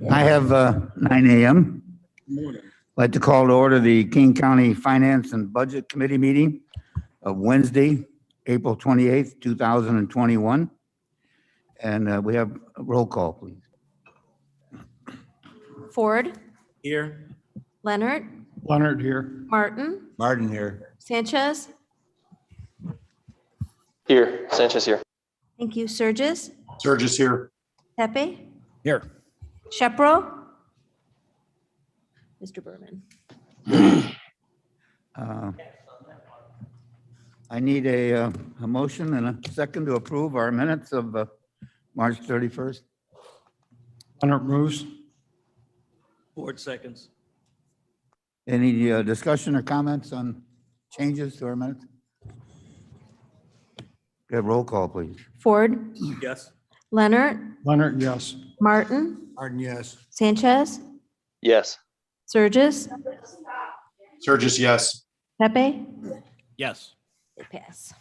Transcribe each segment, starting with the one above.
I have 9 a.m. Morning. I'd like to call to order the King County Finance and Budget Committee meeting of Wednesday, April 28th, 2021. And we have a roll call, please. Ford, Here. Leonard, Leonard here. Martin, Martin here. Sanchez. Here, Sanchez here. Thank you. Surges, Surges here. Pepe, Here. Shepro. Mr. Berman. I need a motion and a second to approve our minutes of March 31st. Leonard moves. Ford seconds. Any discussion or comments on changes to our minutes? Get roll call, please. Ford, Yes. Leonard, Leonard, yes. Martin, Martin, yes. Sanchez, Yes. Surges, Surges, yes. Pepe. Yes. They pass.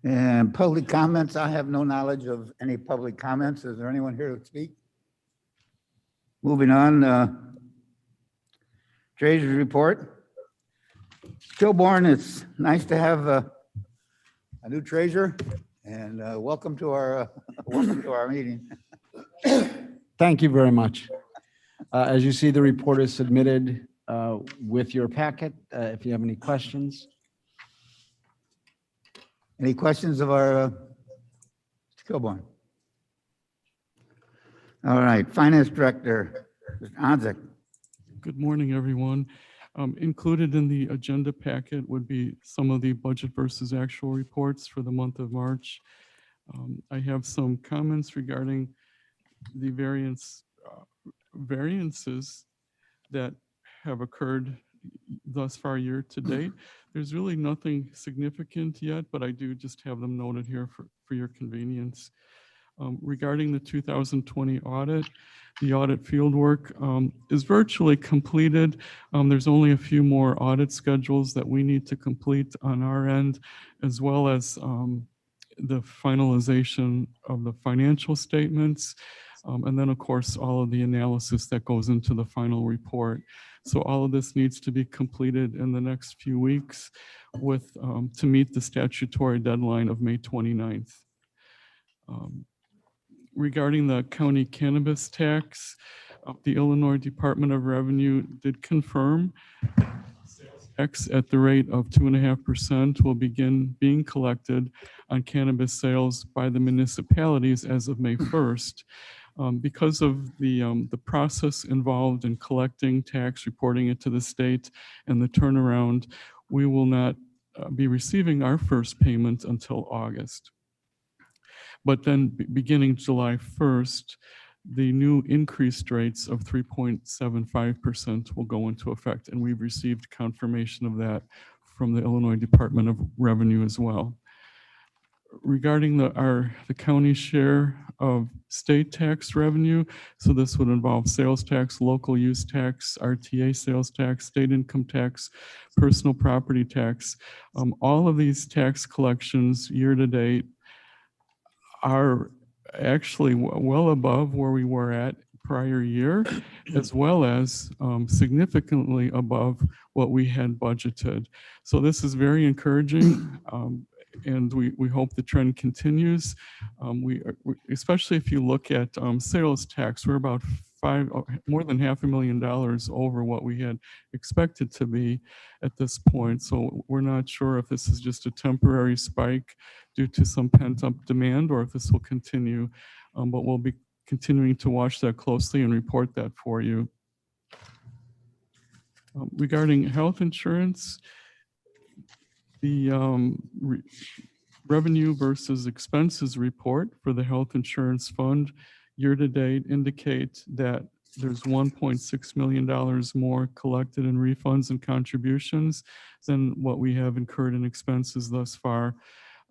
And public comments, I have no knowledge of any public comments. Is there anyone here to speak? Moving on, Treasurer's report. Kilborn, it's nice to have a new treasurer, and welcome to our meeting. Thank you very much. As you see, the report is submitted with your packet. If you have any questions. Any questions of our Mr. Kilborn? All right, Finance Director, Mr. Onzek. Good morning, everyone. Included in the agenda packet would be some of the budget versus actual reports for the month of March. I have some comments regarding the variances that have occurred thus far year to date. There's really nothing significant yet, but I do just have them noted here for your convenience. Regarding the 2020 audit, the audit fieldwork is virtually completed. There's only a few more audit schedules that we need to complete on our end, as well as the finalization of the financial statements. And then, of course, all of the analysis that goes into the final report. So all of this needs to be completed in the next few weeks to meet the statutory deadline of May 29th. Regarding the county cannabis tax, the Illinois Department of Revenue did confirm sales tax at the rate of 2.5% will begin being collected on cannabis sales by the municipalities as of May 1st. Because of the process involved in collecting tax, reporting it to the state, and the turnaround, we will not be receiving our first payment until August. But then beginning July 1st, the new increased rates of 3.75% will go into effect, and we've received confirmation of that from the Illinois Department of Revenue as well. Regarding the county share of state tax revenue, so this would involve sales tax, local use tax, RTA sales tax, state income tax, personal property tax. All of these tax collections year to date are actually well above where we were at prior year, as well as significantly above what we had budgeted. So this is very encouraging. And we hope the trend continues. Especially if you look at sales tax, we're about more than $500,000 over what we had expected to be at this point. So we're not sure if this is just a temporary spike due to some pent-up demand or if this will continue. But we'll be continuing to watch that closely and report that for you. Regarding health insurance, the revenue versus expenses report for the health insurance fund year-to-date indicate that there's $1.6 million more collected in refunds and contributions than what we have incurred in expenses thus far.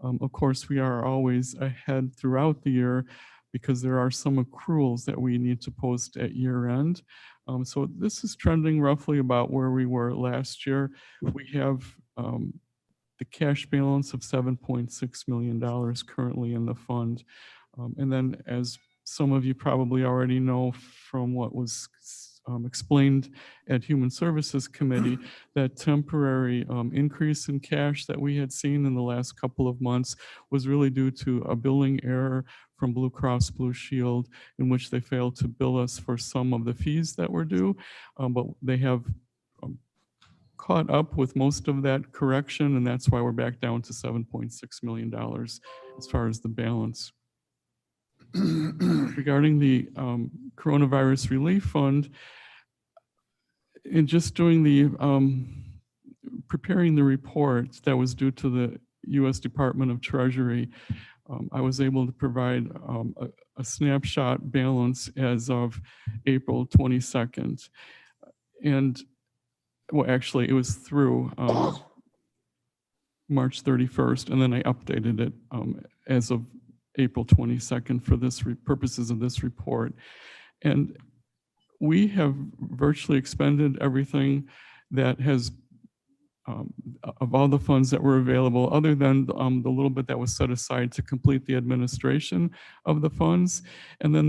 Of course, we are always ahead throughout the year because there are some accruals that we need to post at year end. So this is trending roughly about where we were last year. We have the cash balance of $7.6 million currently in the fund. And then as some of you probably already know from what was explained at Human Services Committee, that temporary increase in cash that we had seen in the last couple of months was really due to a billing error from Blue Cross Blue Shield, in which they failed to bill us for some of the fees that were due, but they have caught up with most of that correction, and that's why we're back down to $7.6 million as far as the balance. Regarding the coronavirus relief fund, in just doing the preparing the report that was due to the U.S. Department of Treasury, I was able to provide a snapshot balance as of April 22nd. And well, actually, it was through March 31st, and then I updated it as of April 22nd for this purposes of this report. And we have virtually expended everything that has of all the funds that were available, other than the little bit that was set aside to complete the administration of the funds. And then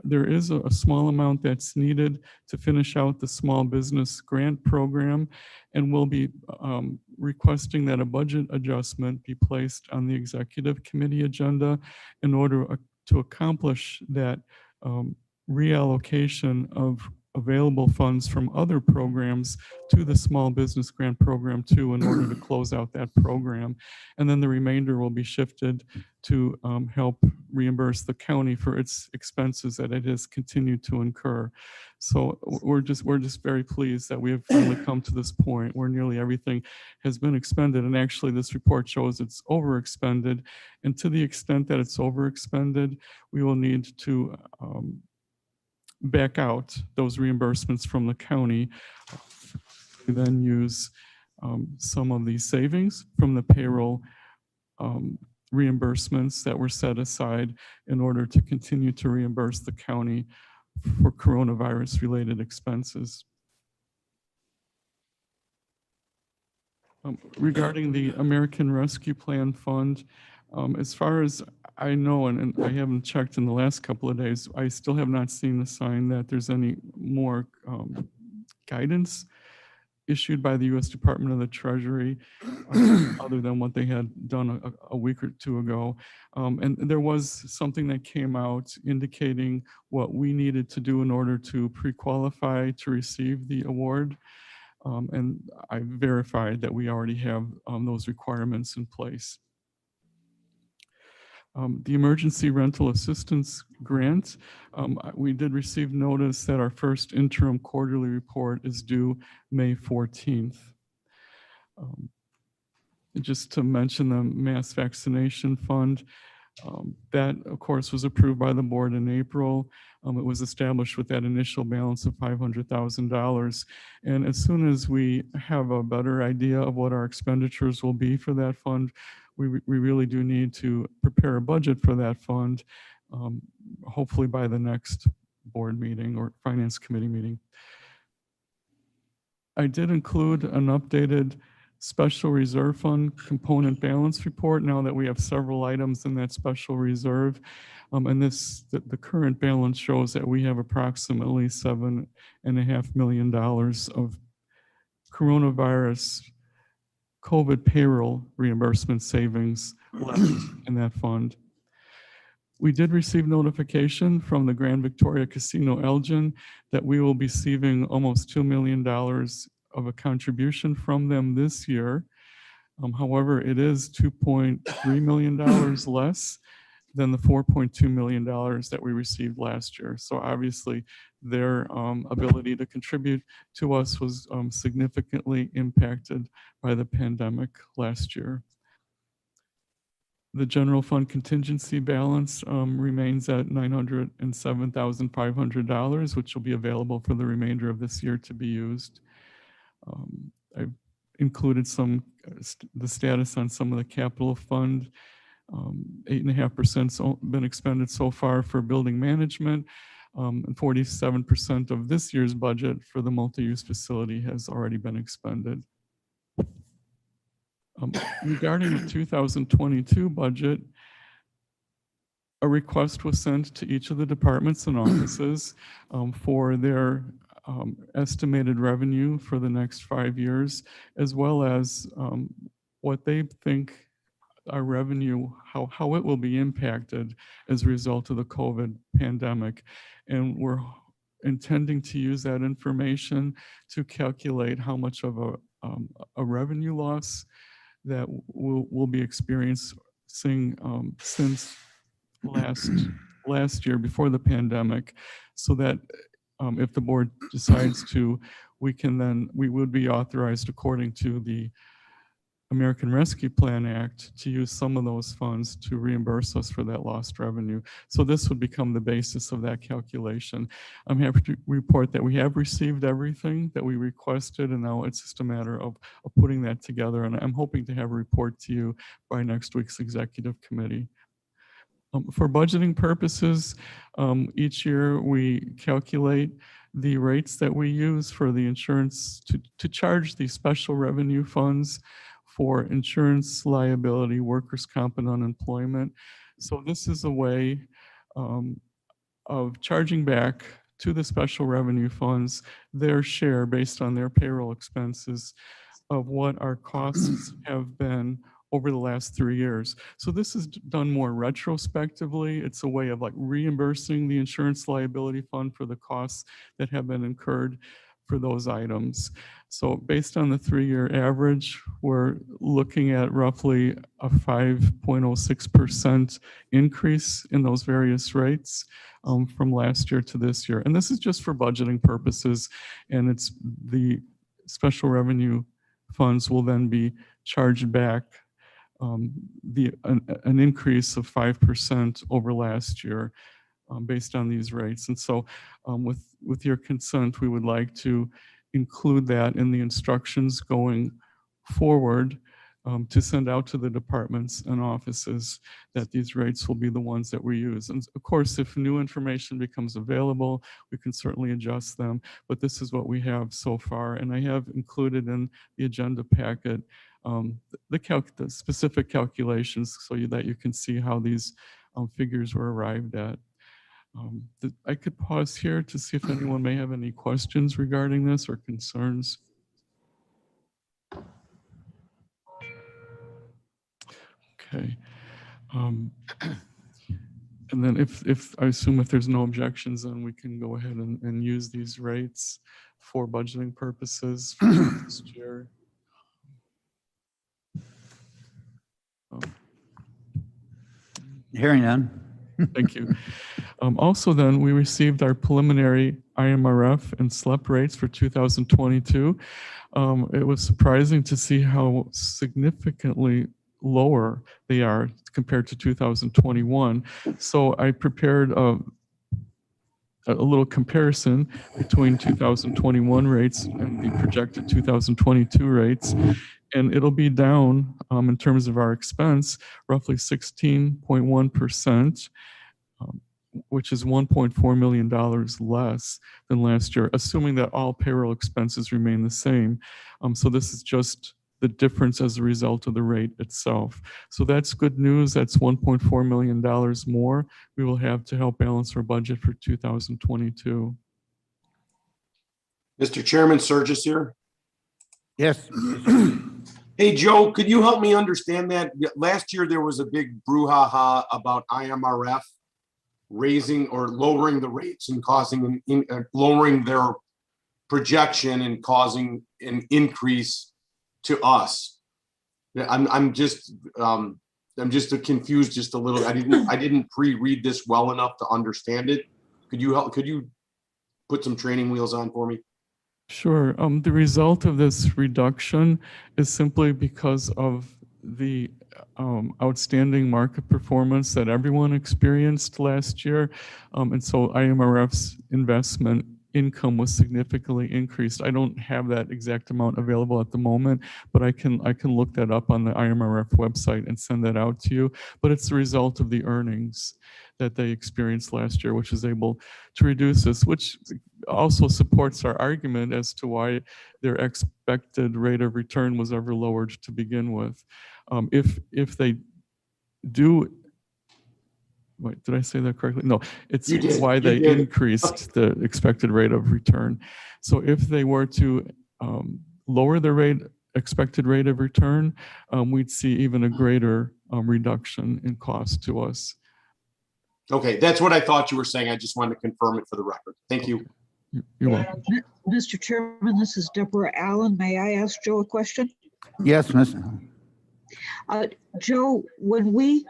there is a small amount that's needed to finish out the small business grant program, and we'll be requesting that a budget adjustment be placed on the executive committee agenda in order to accomplish that reallocation of available funds from other programs to the small business grant program too, in order to close out that program. And then the remainder will be shifted to help reimburse the county for its expenses that it has continued to incur. So we're just very pleased that we have finally come to this point where nearly everything has been expended. And actually this report shows it's overexpended. And to the extent that it's overexpended, we will need to back out those reimbursements from the county. We then use some of these savings from the payroll reimbursements that were set aside in order to continue to reimburse the county for coronavirus related expenses. Regarding the American Rescue Plan Fund, as far as I know, and I haven't checked in the last couple of days, I still have not seen the sign that there's any more guidance issued by the U.S. Department of the Treasury, other than what they had done a week or two ago. And there was something that came out indicating what we needed to do in order to pre-qualify to receive the award. And I verified that we already have those requirements in place. The Emergency Rental Assistance Grant, we did receive notice that our first interim quarterly report is due May 14th. Just to mention the Mass Vaccination Fund, that of course was approved by the board in April. It was established with that initial balance of $500,000. And as soon as we have a better idea of what our expenditures will be for that fund, we really do need to prepare a budget for that fund, hopefully by the next board meeting or finance committee meeting. I did include an updated special reserve fund component balance report now that we have several items in that special reserve. And the current balance shows that we have approximately $7.5 million of coronavirus COVID payroll reimbursement savings left in that fund. We did receive notification from the Grand Victoria Casino Elgin that we will be receiving almost $2 million of a contribution from them this year. However, it is $2.3 million less than the $4.2 million that we received last year. So obviously their ability to contribute to us was significantly impacted by the pandemic last year. The general fund contingency balance remains at $907,500, which will be available for the remainder of this year to be used. I've included the status on some of the capital fund. 8.5% been expended so far for building management, and 47% of this year's budget for the multi-use facility has already been expended. Regarding the 2022 budget, a request was sent to each of the departments and offices for their estimated revenue for the next 5 years, as well as what they think our revenue, how it will be impacted as a result of the COVID pandemic. And we're intending to use that information to calculate how much of a revenue loss that we'll be experiencing since last year before the pandemic, so that if the board decides to, we would be authorized according to the American Rescue Plan Act to use some of those funds to reimburse us for that lost revenue. So this would become the basis of that calculation. I'm happy to report that we have received everything that we requested, and now it's just a matter of putting that together. And I'm hoping to have a report to you by next week's executive committee. For budgeting purposes, each year we calculate the rates that we use for the insurance to charge the special revenue funds for insurance liability, workers' comp, and unemployment. So this is a way of charging back to the special revenue funds their share based on their payroll expenses of what our costs have been over the last 3 years. So this is done more retrospectively. It's a way of like reimbursing the insurance liability fund for the costs that have been incurred for those items. So based on the 3-year average, we're looking at roughly a 5.06% increase in those various rates from last year to this year. And this is just for budgeting purposes, and it's the special revenue funds will then be charged back an increase of 5% over last year based on these rates. And so with your consent, we would like to include that in the instructions going forward to send out to the departments and offices that these rates will be the ones that we use. And of course, if new information becomes available, we can certainly adjust them, but this is what we have so far. And I have included in the agenda packet the specific calculations so that you can see how these figures were arrived at. I could pause here to see if anyone may have any questions regarding this or concerns. Okay. And then if I assume if there's no objections, then we can go ahead and use these rates for budgeting purposes for next year. Hearing none. Thank you. Also then, we received our preliminary IMRF and SLEP rates for 2022. It was surprising to see how significantly lower they are compared to 2021. So I prepared a little comparison between 2021 rates and the projected 2022 rates. And it'll be down in terms of our expense, roughly 16.1%, which is $1.4 million less than last year, assuming that all payroll expenses remain the same. So this is just the difference as a result of the rate itself. So that's good news. That's $1.4 million more we will have to help balance our budget for 2022. Mr. Chairman, Surges here. Yes. Hey, Joe, could you help me understand that? Last year, there was a big brouhaha about IMRF raising or lowering the rates and causing lowering their projection and causing an increase to us. I'm just confused just a little. I didn't pre-read this well enough to understand it. Could you put some training wheels on for me? Sure. The result of this reduction is simply because of the outstanding market performance that everyone experienced last year. And so IMRF's investment income was significantly increased. I don't have that exact amount available at the moment, but I can look that up on the IMRF website and send that out to you. But it's the result of the earnings that they experienced last year, which is able to reduce this, which also supports our argument as to why their expected rate of return was ever lowered to begin with. If they do wait, did I say that correctly? No, it's You did, why you they did. increased the expected rate of return. So if they were to lower the expected rate of return, we'd see even a greater reduction in cost to us. Okay, that's what I thought you were saying. I just wanted to confirm it for the record. Thank you. You're welcome. Mr. Chairman, this is Deborah Allen. May I ask Joe a question? Yes, Miss. Joe, when we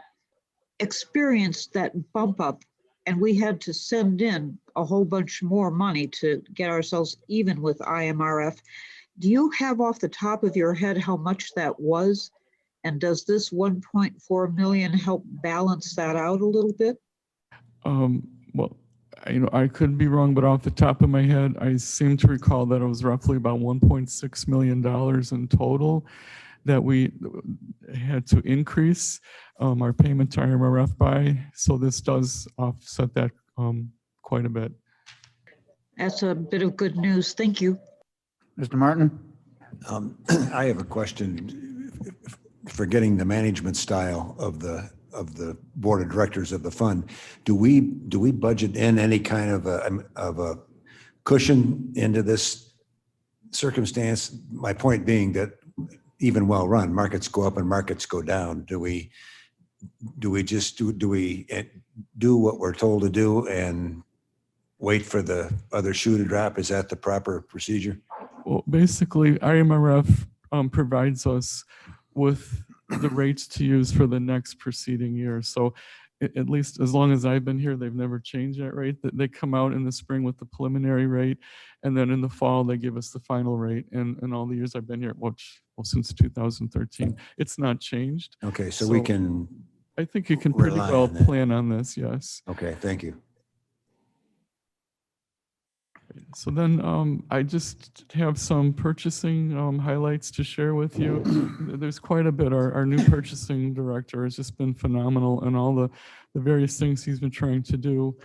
experienced that bump up and we had to send in a whole bunch more money to get ourselves even with IMRF, do you have off the top of your head how much that was? And does this 1.4 million help balance that out a little bit? Well, I could be wrong, but off the top of my head, I seem to recall that it was roughly about $1.6 million in total that we had to increase our payment to IMRF by. So this does offset that quite a bit. That's a bit of good news. Thank you. Mr. Martin? I have a question. Forgetting the management style of the board of directors of the fund, do we budget in any kind of a cushion into this circumstance? My point being that even well run, markets go up and markets go down. Do we do what we're told to do and wait for the other shoe to drop? Is that the proper procedure? Well, basically, IMRF provides us with the rates to use for the next preceding year. So at least as long as I've been here, they've never changed that rate. They come out in the spring with the preliminary rate, and then in the fall, they give us the final rate. And all the years I've been here, since 2013, it's not changed. Okay, so we can. I think you can pretty rely well on that. plan on this, yes. Okay, thank you. So then I just have some purchasing highlights to share with you. There's quite a bit. Our new purchasing director has just been phenomenal, and all the various things he's been trying to do.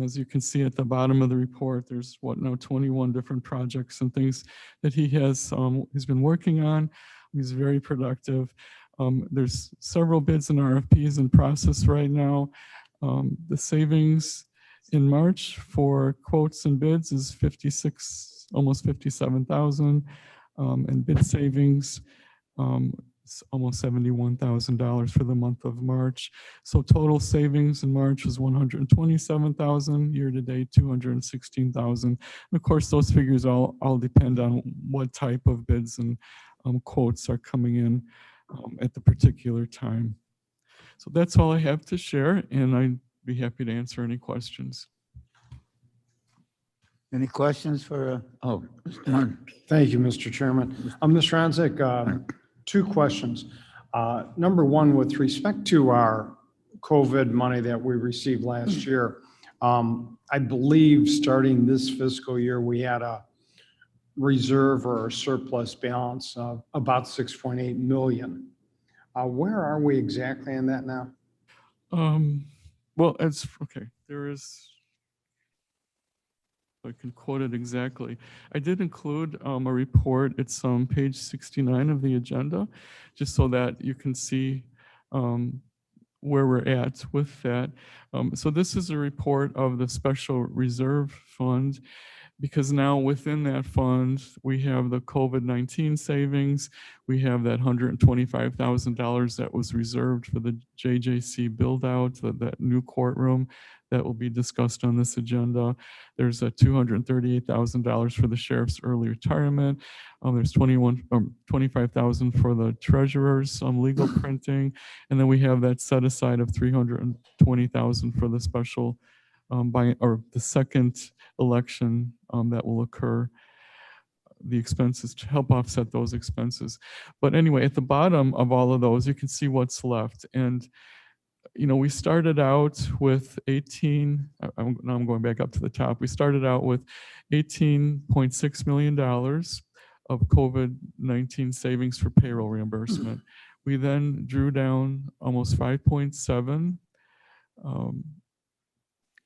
As you can see at the bottom of the report, there's 21 different projects and things that he's been working on. He's very productive. There's several bids and RFPs in process right now. The savings in March for quotes and bids is almost 57,000, and bid savings almost $71,000 for the month of March. So total savings in March was 127,000, year to date 216,000. And of course, those figures all depend on what type of bids and quotes are coming in at the particular time. So that's all I have to share, and I'd be happy to answer any questions. Any questions for, Mr. Martin? Thank you, Mr. Chairman. Mr. Anzick, two questions. Number one, with respect to our COVID money that we received last year, I believe starting this fiscal year, we had a reserve or a surplus balance of about 6.8 million. Where are we exactly in that now? Well, it's okay. There is, I can quote it exactly. I did include a report. It's on page 69 of the agenda, just so that you can see where we're at with that. So this is a report of the special reserve fund, because now within that fund, we have the COVID-19 savings. We have that $125,000 that was reserved for the JJC build out, that new courtroom that will be discussed on this agenda. There's a $238,000 for the sheriff's early retirement. There's $25,000 for the treasurer's legal printing. And then we have that set aside of $320,000 for the special the second election that will occur, the expenses to help offset those expenses. But anyway, at the bottom of all of those, you can see what's left. And, we started out with now I'm going back up to the top. We started out with $18.6 million of COVID-19 savings for payroll reimbursement. We then drew down almost 5.7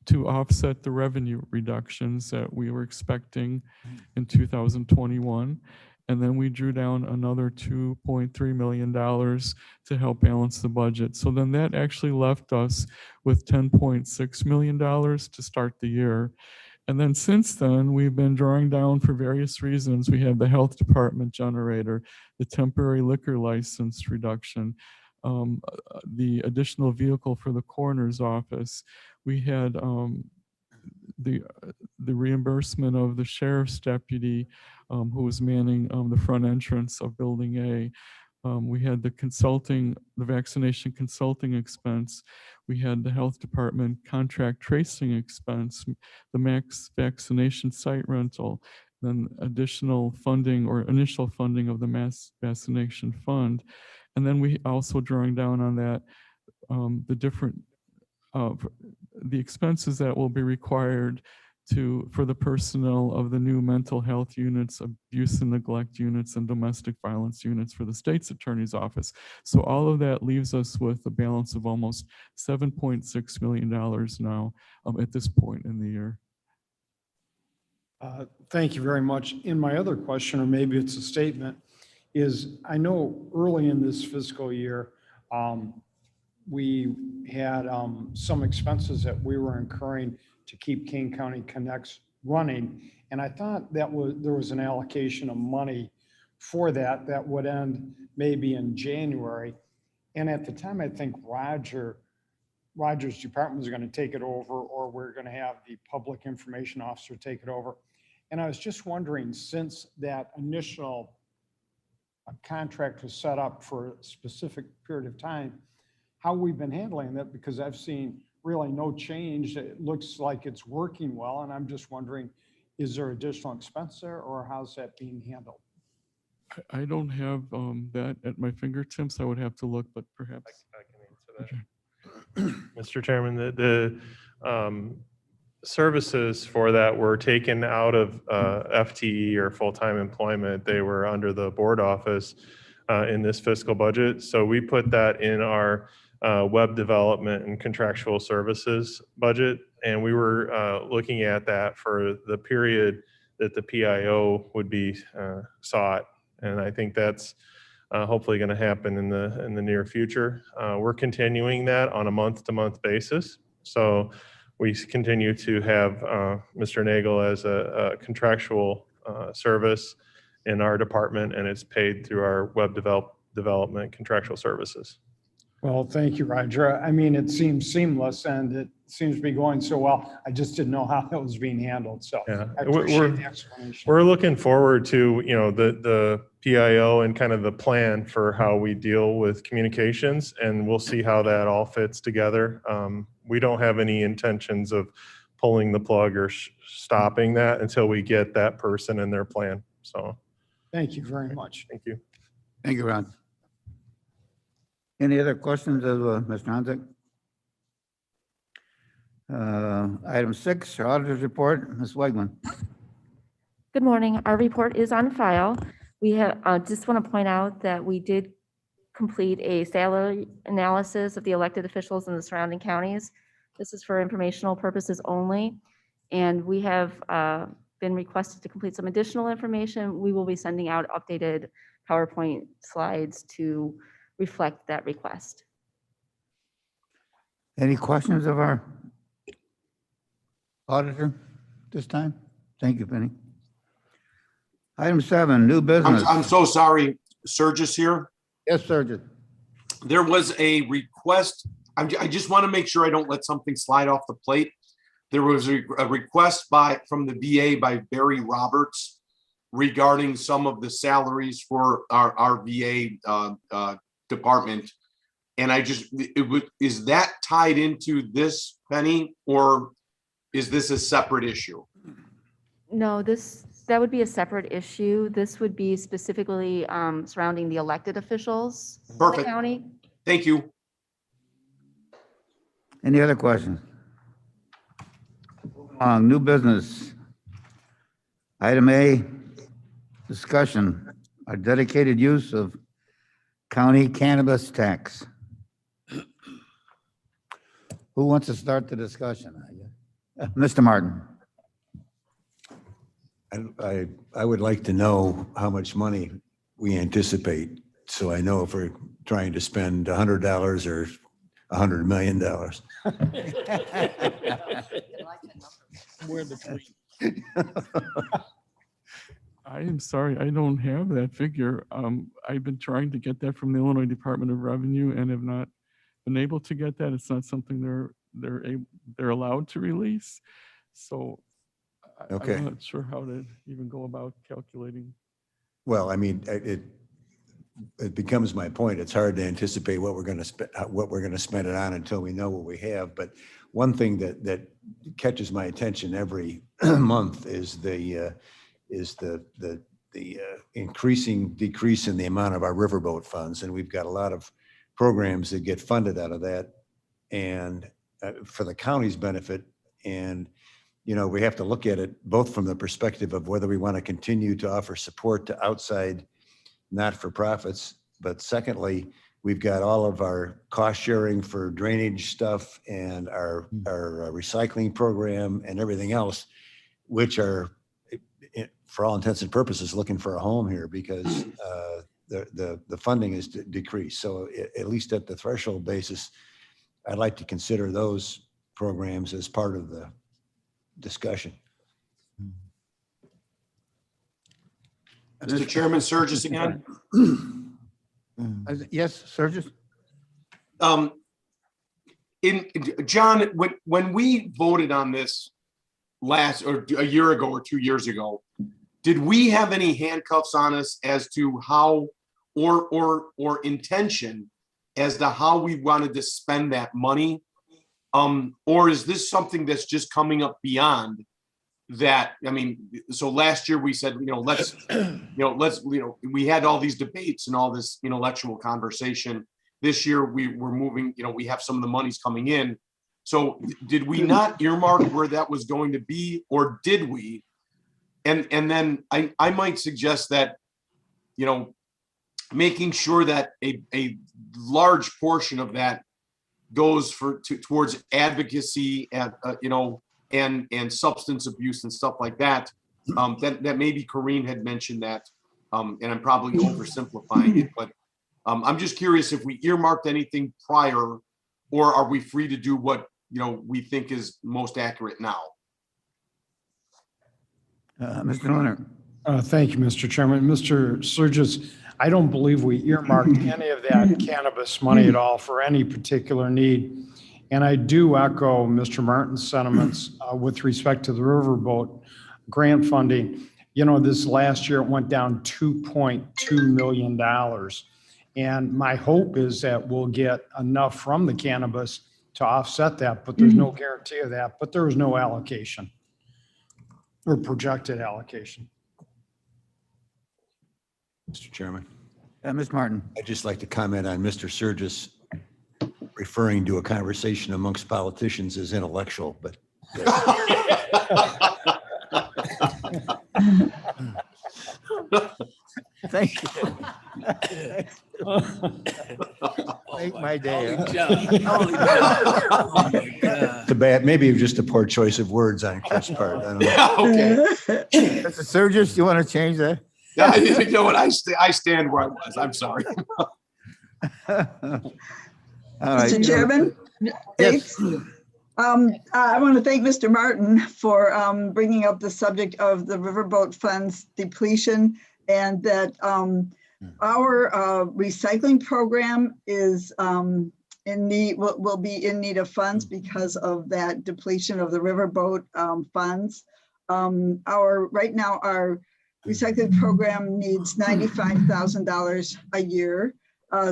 to offset the revenue reductions that we were expecting in 2021. And then we drew down another $2.3 million to help balance the budget. So then that actually left us with $10.6 million to start the year. And then since then, we've been drawing down for various reasons. We have the health department generator, the temporary liquor license reduction, the additional vehicle for the coroner's office. We had the reimbursement of the sheriff's deputy who was manning the front entrance of Building A. We had the vaccination consulting expense. We had the health department contract tracing expense, the max vaccination site rental, then additional funding or initial funding of the mass vaccination fund. And then we also drawing down on that, the different, the expenses that will be required for the personnel of the new mental health units, abuse and neglect units, and domestic violence units for the state's attorney's office. So all of that leaves us with a balance of almost $7.6 million now at this point in the year. Thank you very much. In my other question, or maybe it's a statement, is I know early in this fiscal year, we had some expenses that we were incurring to keep King County Connects running. And I thought there was an allocation of money for that would end maybe in January. And at the time, I think Roger's department was going to take it over, or we're going to have the public information officer take it over. And I was just wondering, since that initial contract was set up for a specific period of time, how we've been handling that, because I've seen really no change. It looks like it's working well. And I'm just wondering, is there additional expense there, or how's that being handled? I don't have that at my fingertips. I would have to look, but perhaps. I can answer that. Mr. Chairman, the services for that were taken out of FTE or full-time employment. They were under the board office in this fiscal budget. So we put that in our web development and contractual services budget. And we were looking at that for the period that the PIO would be sought. And I think that's hopefully going to happen in the near future. We're continuing that on a month-to-month basis. So we continue to have Mr. Nagel as a contractual service in our department, and it's paid through our web development contractual services. Well, thank you, Roger. I mean, it seems seamless and it seems to be going so well. I just didn't know how that was being handled. So yeah, I appreciate the explanation. We're looking forward to, the PIO and kind of the plan for how we deal with communications, and we'll see how that all fits together. We don't have any intentions of pulling the plug or stopping that until we get that person and their plan. So thank you very much. Thank you. Thank you, Ron. Any other questions of Mr. Hanzik? Item 6, auditor's report, Ms. Wegman. Good morning. Our report is on file. We have, just want to point out that we did complete a salary analysis of the elected officials in the surrounding counties. This is for informational purposes only. And we have been requested to complete some additional information. We will be sending out updated PowerPoint slides to reflect that request. Any questions of our auditor this time? Thank you, Penny. Item 7, new business. I'm so sorry, Surges here. Yes, Sergeant. There was a request. I just want to make sure I don't let something slide off the plate. There was a request from the VA by Barry Roberts regarding some of the salaries for our VA department. And is that tied into this, Penny, or is this a separate issue? No, that would be a separate issue. This would be specifically surrounding the elected officials in the Perfect. county. Thank you. Any other questions? New business. Item A, discussion, a dedicated use of county cannabis tax. Who wants to start the discussion? Mr. Martin. I would like to know how much money we anticipate, so I know if we're trying to spend $100 or $100 million. Somewhere in between. I am sorry, I don't have that figure. I've been trying to get that from the Illinois Department of Revenue and have not been able to get that. It's not something they're allowed to release. So Okay. I'm not sure how to even go about calculating. Well, I mean, it becomes my point. It's hard to anticipate what we're going to spend it on until we know what we have. But one thing that catches my attention every month is the increasing decrease in the amount of our riverboat funds. And we've got a lot of programs that get funded out of that and for the county's benefit. And, you know, we have to look at it both from the perspective of whether we want to continue to offer support to outside not-for-profits. But secondly, we've got all of our cost sharing for drainage stuff and our recycling program and everything else, which are, for all intents and purposes, looking for a home here because the funding is decreased. So at least at the threshold basis, I'd like to consider those programs as part of the discussion. Mr. Chairman, Surges again. Yes, Surges? John, when we voted on this or a year ago or 2 years ago, did we have any handcuffs on us as to how or intention as to how we wanted to spend that money? Or is this something that's just coming up beyond that? I mean, so last year we said, we had all these debates and all this intellectual conversation. This year we're moving, we have some of the monies coming in. So did we not earmark where that was going to be, or did we? And then I might suggest that, making sure that a large portion of that goes towards advocacy and, and substance abuse and stuff like that. That maybe Corrine had mentioned that, and I'm probably oversimplifying it, but I'm just curious if we earmarked anything prior, or are we free to do what we think is most accurate now? Mr. Leonard. Thank you, Mr. Chairman. Mr. Surges, I don't believe we earmarked any of that cannabis money at all for any particular need. And I do echo Mr. Martin's sentiments with respect to the riverboat grant funding. This last year it went down $2.2 million. And my hope is that we'll get enough from the cannabis to offset that, but there's no guarantee of that. But there was no allocation or projected allocation. Mr. Chairman. Ms. Martin. I'd just like to comment on Mr. Surges referring to a conversation amongst politicians as intellectual, but. Thank you. Make my day. It's maybe just a poor choice of words on Chris' part. I don't know. Yeah, okay. Mr. Surges, you want to change that? You know what? I stand where I was. I'm sorry. Mr. Chairman? Yes. I want to thank Mr. Martin for bringing up the subject of the riverboat funds depletion, and that our recycling program is will be in need of funds because of that depletion of the riverboat funds. Right now our recycling program needs $95,000 a year,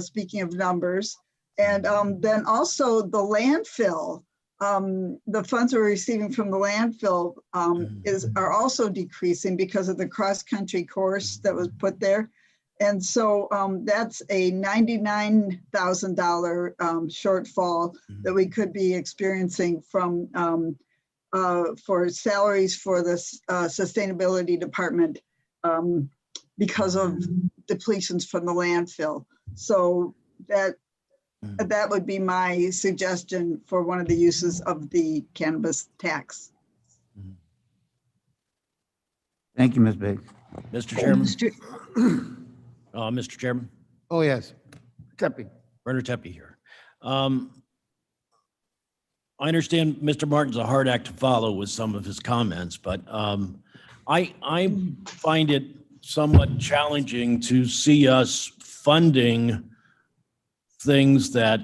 speaking of numbers. And then also the landfill, the funds we're receiving from the landfill are also decreasing because of the cross-country course that was put there. And so that's a $99,000 shortfall that we could be experiencing from for salaries for the sustainability department because of depletions from the landfill. So that would be my suggestion for one of the uses of the cannabis tax. Thank you, Ms. Bates. Mr. Chairman, Mr. Mr. Chairman, Oh, yes. Tepe. Werner Tepe here. I understand Mr. Martin's a hard act to follow with some of his comments, but I find it somewhat challenging to see us funding things that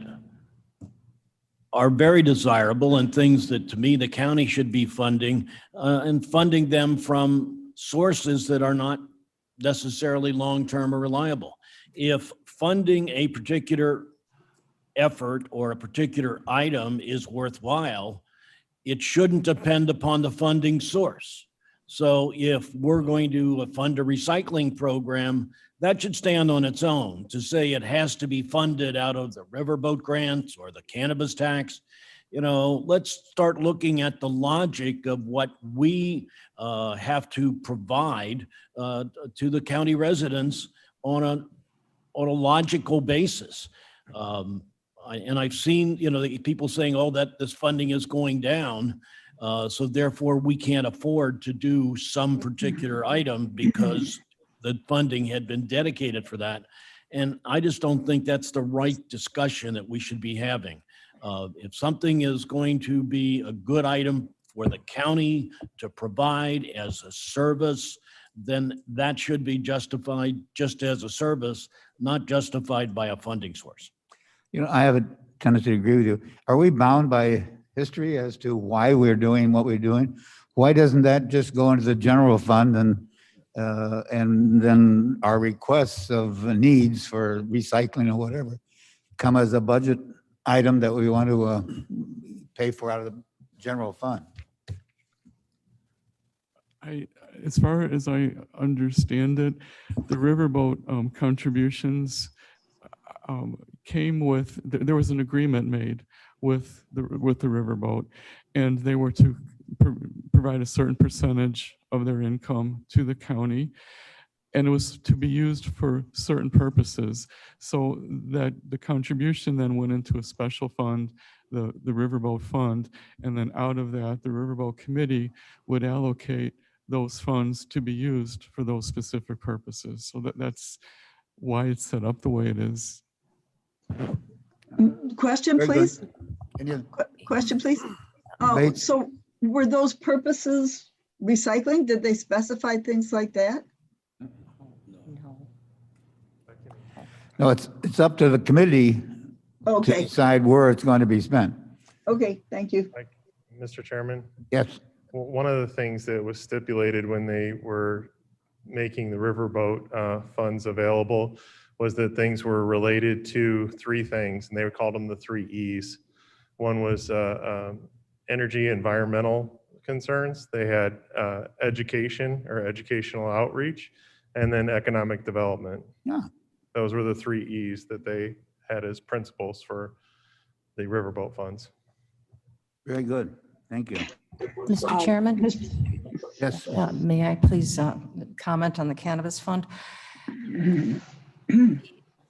are very desirable and things that, to me, the county should be funding, and funding them from sources that are not necessarily long-term or reliable. If funding a particular effort or a particular item is worthwhile, it shouldn't depend upon the funding source. So if we're going to fund a recycling program, that should stand on its own. To say it has to be funded out of the riverboat grants or the cannabis tax, let's start looking at the logic of what we have to provide to the county residents on a logical basis. And I've seen, the people saying, oh, that this funding is going down. So therefore we can't afford to do some particular item because the funding had been dedicated for that. And I just don't think that's the right discussion that we should be having. If something is going to be a good item for the county to provide as a service, then that should be justified just as a service, not justified by a funding source. I have a tendency to agree with you. Are we bound by history as to why we're doing what we're doing? Why doesn't that just go into the general fund and then our requests of needs for recycling or whatever come as a budget item that we want to pay for out of the general fund? As far as I understand it, the riverboat contributions came with, there was an agreement made with the riverboat, and they were to provide a certain percentage of their income to the county, and it was to be used for certain purposes. So that the contribution then went into a special fund, the riverboat fund, and then out of that, the riverboat committee would allocate those funds to be used for those specific purposes. So that's why it's set up the way it is. Question, Very good. please. Any Question, please. Bates? So were those purposes recycling? Did they specify things like that? No, it's up to the committee to Okay, decide where it's going to be spent. okay, thank you. Mr. Chairman, Yes. one of the things that was stipulated when they were making the riverboat funds available was that things were related to three things, and they called them the 3 E's. One was energy, environmental concerns. They had education or educational outreach, and then economic development. Yeah. Those were the 3 E's that they had as principles for the riverboat funds. Very good. Thank you. Mr. Chairman, Yes. may I please comment on the cannabis fund?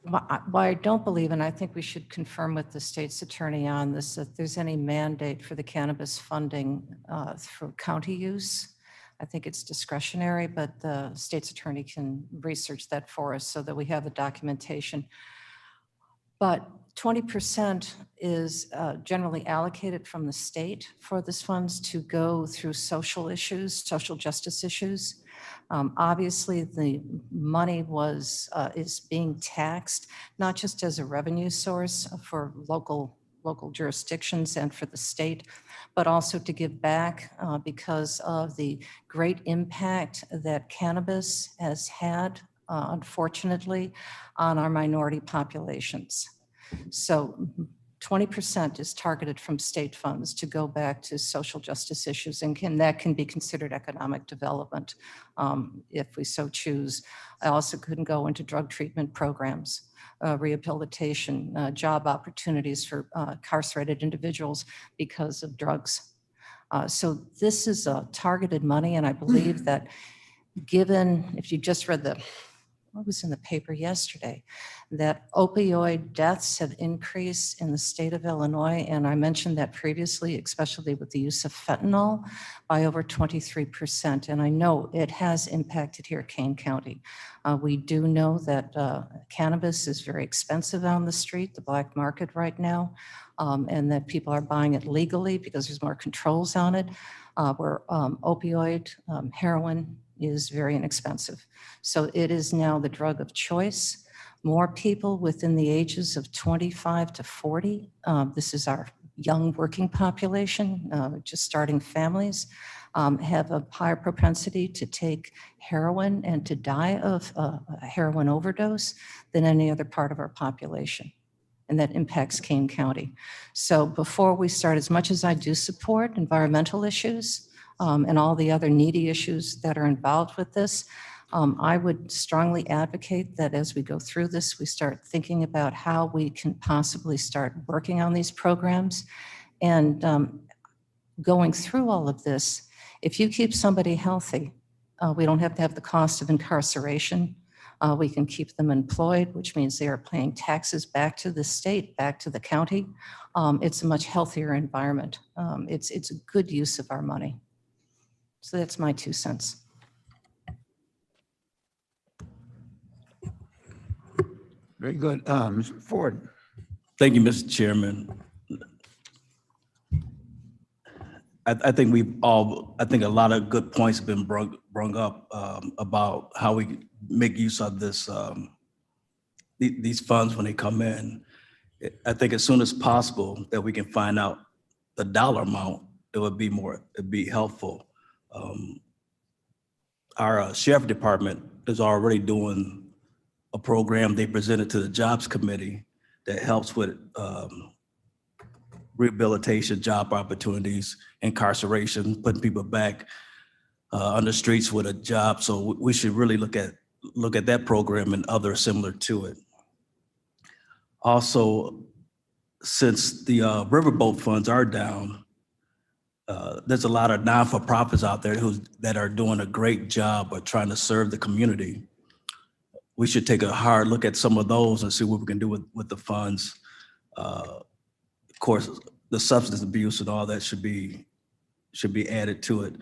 Why I don't believe, and I think we should confirm with the state's attorney on this, if there's any mandate for the cannabis funding for county use. I think it's discretionary, but the state's attorney can research that for us so that we have the documentation. But 20% is generally allocated from the state for this funds to go through social issues, social justice issues. Obviously, the money is being taxed, not just as a revenue source for local jurisdictions and for the state, but also to give back because of the great impact that cannabis has had, unfortunately, on our minority populations. So 20% is targeted from state funds to go back to social justice issues, and that can be considered economic development if we so choose. I also couldn't go into drug treatment programs, rehabilitation, job opportunities for incarcerated individuals because of drugs. So this is targeted money, and I believe that given, if you just read the what was in the paper yesterday, that opioid deaths have increased in the state of Illinois. And I mentioned that previously, especially with the use of fentanyl, by over 23%. And I know it has impacted here Kane County. We do know that cannabis is very expensive on the street, the black market right now, and that people are buying it legally because there's more controls on it, where opioid, heroin is very inexpensive. So it is now the drug of choice. More people within the ages of 25 to 40, this is our young working population, just starting families, have a higher propensity to take heroin and to die of a heroin overdose than any other part of our population. And that impacts Kane County. So before we start, as much as I do support environmental issues and all the other needy issues that are involved with this, I would strongly advocate that as we go through this, we start thinking about how we can possibly start working on these programs. And going through all of this, if you keep somebody healthy, we don't have to have the cost of incarceration. We can keep them employed, which means they are paying taxes back to the state, back to the county. It's a much healthier environment. It's a good use of our money. So that's my 2 cents. Very good. Mr. Ford. Thank you, Mr. Chairman. I think I think a lot of good points have been brung up about how we make use of this, these funds when they come in. I think as soon as possible that we can find out the dollar amount, it'd be helpful. Our sheriff department is already doing a program they presented to the Jobs Committee that helps with rehabilitation, job opportunities, incarceration, putting people back on the streets with a job. So we should really look at that program and others similar to it. Also, since the riverboat funds are down, there's a lot of non-for-profits out there that are doing a great job of trying to serve the community. We should take a hard look at some of those and see what we can do with the funds. Of course, the substance abuse and all that should be added to it.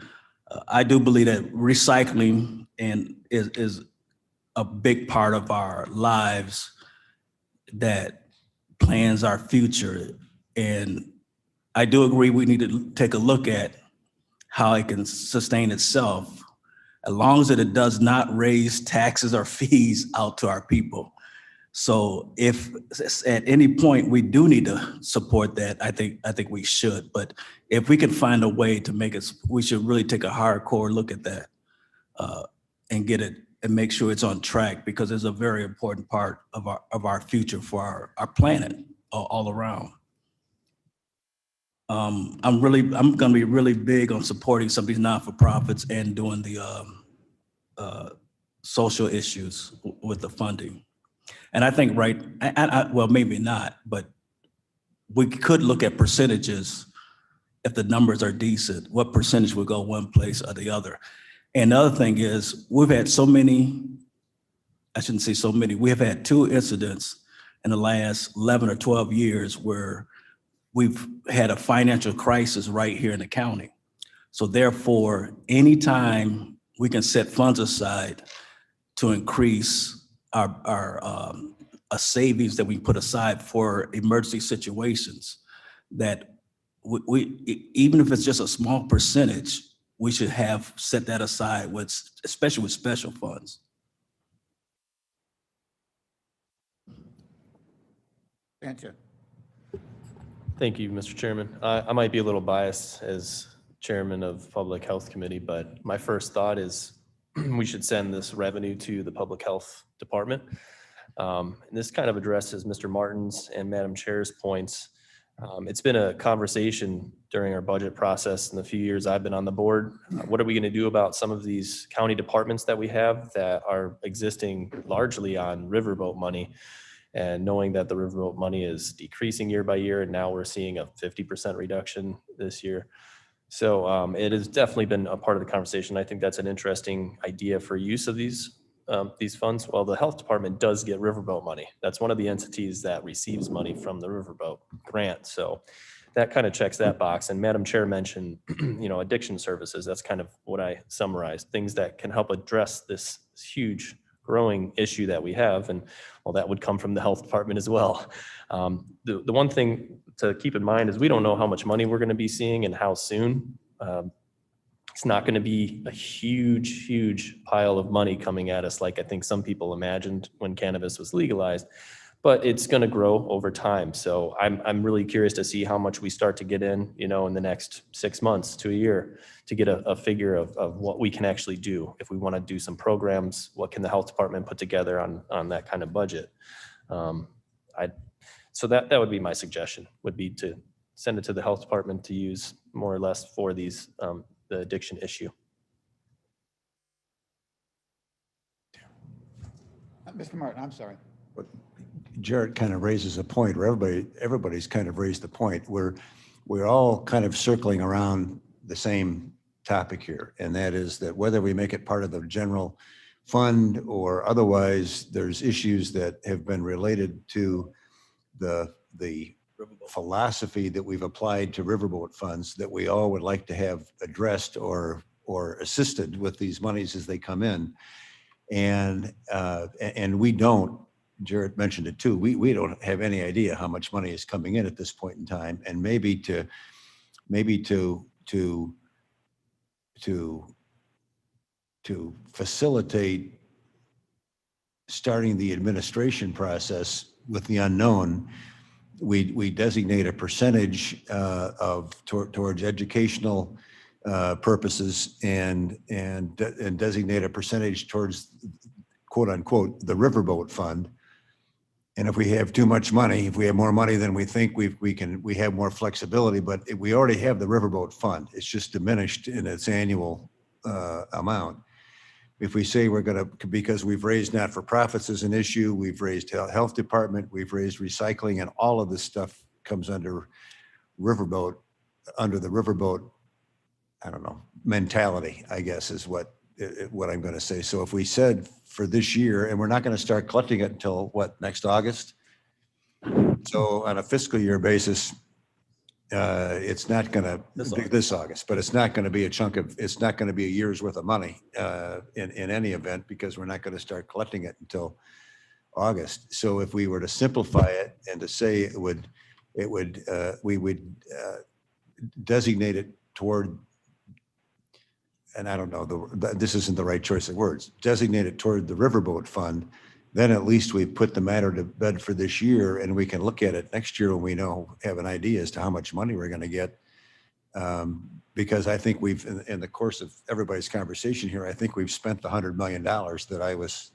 I do believe that recycling is a big part of our lives that plans our future. And I do agree we need to take a look at how it can sustain itself, as long as it does not raise taxes or fees out to our people. So if at any point we do need to support that, I think we should. But if we can find a way to make it, we should really take a hardcore look at that and get it and make sure it's on track, because it's a very important part of our future for our planet all around. I'm going to be really big on supporting some of these non-for-profits and doing the social issues with the funding. And I think, well, maybe not, but we could look at percentages. If the numbers are decent, what percentage would go one place or the other? And the other thing is, we've had so many, I shouldn't say so many, we have had 2 incidents in the last 11 or 12 years where we've had a financial crisis right here in the county. So therefore, anytime we can set funds aside to increase our savings that we put aside for emergency situations, that we even if it's just a small percentage, we should have set that aside, especially with special funds. Answer. Thank you, Mr. Chairman. I might be a little biased as chairman of Public Health Committee, but my first thought is we should send this revenue to the Public Health Department. And this kind of addresses Mr. Martin's and Madam Chair's points. It's been a conversation during our budget process in the few years I've been on the board. What are we going to do about some of these county departments that we have that are existing largely on riverboat money? And knowing that the riverboat money is decreasing year by year, and now we're seeing a 50% reduction this year. So it has definitely been a part of the conversation. I think that's an interesting idea for use of these these funds? Well, the health department does get riverboat money. That's one of the entities that receives money from the riverboat grant. So that kind of checks that box. And Madam Chair mentioned, addiction services. That's kind of what I summarized, things that can help address this huge growing issue that we have. And well, that would come from the health department as well. The one thing to keep in mind is we don't know how much money we're going to be seeing and how soon. It's not going to be a huge pile of money coming at us like I think some people imagined when cannabis was legalized, but it's going to grow over time. So I'm really curious to see how much we start to get in the next 6 months to a year to get a figure of what we can actually do. If we want to do some programs, what can the health department put together on that kind of budget? So that would be my suggestion, would be to send it to the health department to use more or less for these, the addiction issue. Mr. Martin, I'm sorry. Jared kind of raises a point, or everybody's kind of raised the point. We're all kind of circling around the same topic here, and that is that whether we make it part of the general fund or otherwise, there's issues that have been related to the philosophy that we've applied to riverboat funds that we all would like to have addressed or assisted with these monies as they come in. And we don't, Jared mentioned it too, we don't have any idea how much money is coming in at this point in time. And maybe to facilitate starting the administration process with the unknown, we designate a percentage towards educational purposes and designate a percentage towards quote unquote the riverboat fund. And if we have too much money, if we have more money than we think we have more flexibility, but we already have the riverboat fund. It's just diminished in its annual amount. If we say we're going to, because we've raised not-for-profits as an issue, we've raised health department, we've raised recycling, and all of this stuff comes under riverboat, under the riverboat, I don't know, mentality, I guess is what I'm going to say. So if we said for this year, and we're not going to start collecting it until what, next August? So on a fiscal year basis, it's not going to be this August, but it's not going to be a chunk of, it's not going to be a year's worth of money in any event, because we're not going to start collecting it until August. So if we were to simplify it and to say we would designate it toward, and I don't know, this isn't the right choice of words, designate it toward the riverboat fund, then at least we've put the matter to bed for this year, and we can look at it next year when we have an idea as to how much money we're going to get. Because I think we've, in the course of everybody's conversation here, I think we've spent the $100 million that I was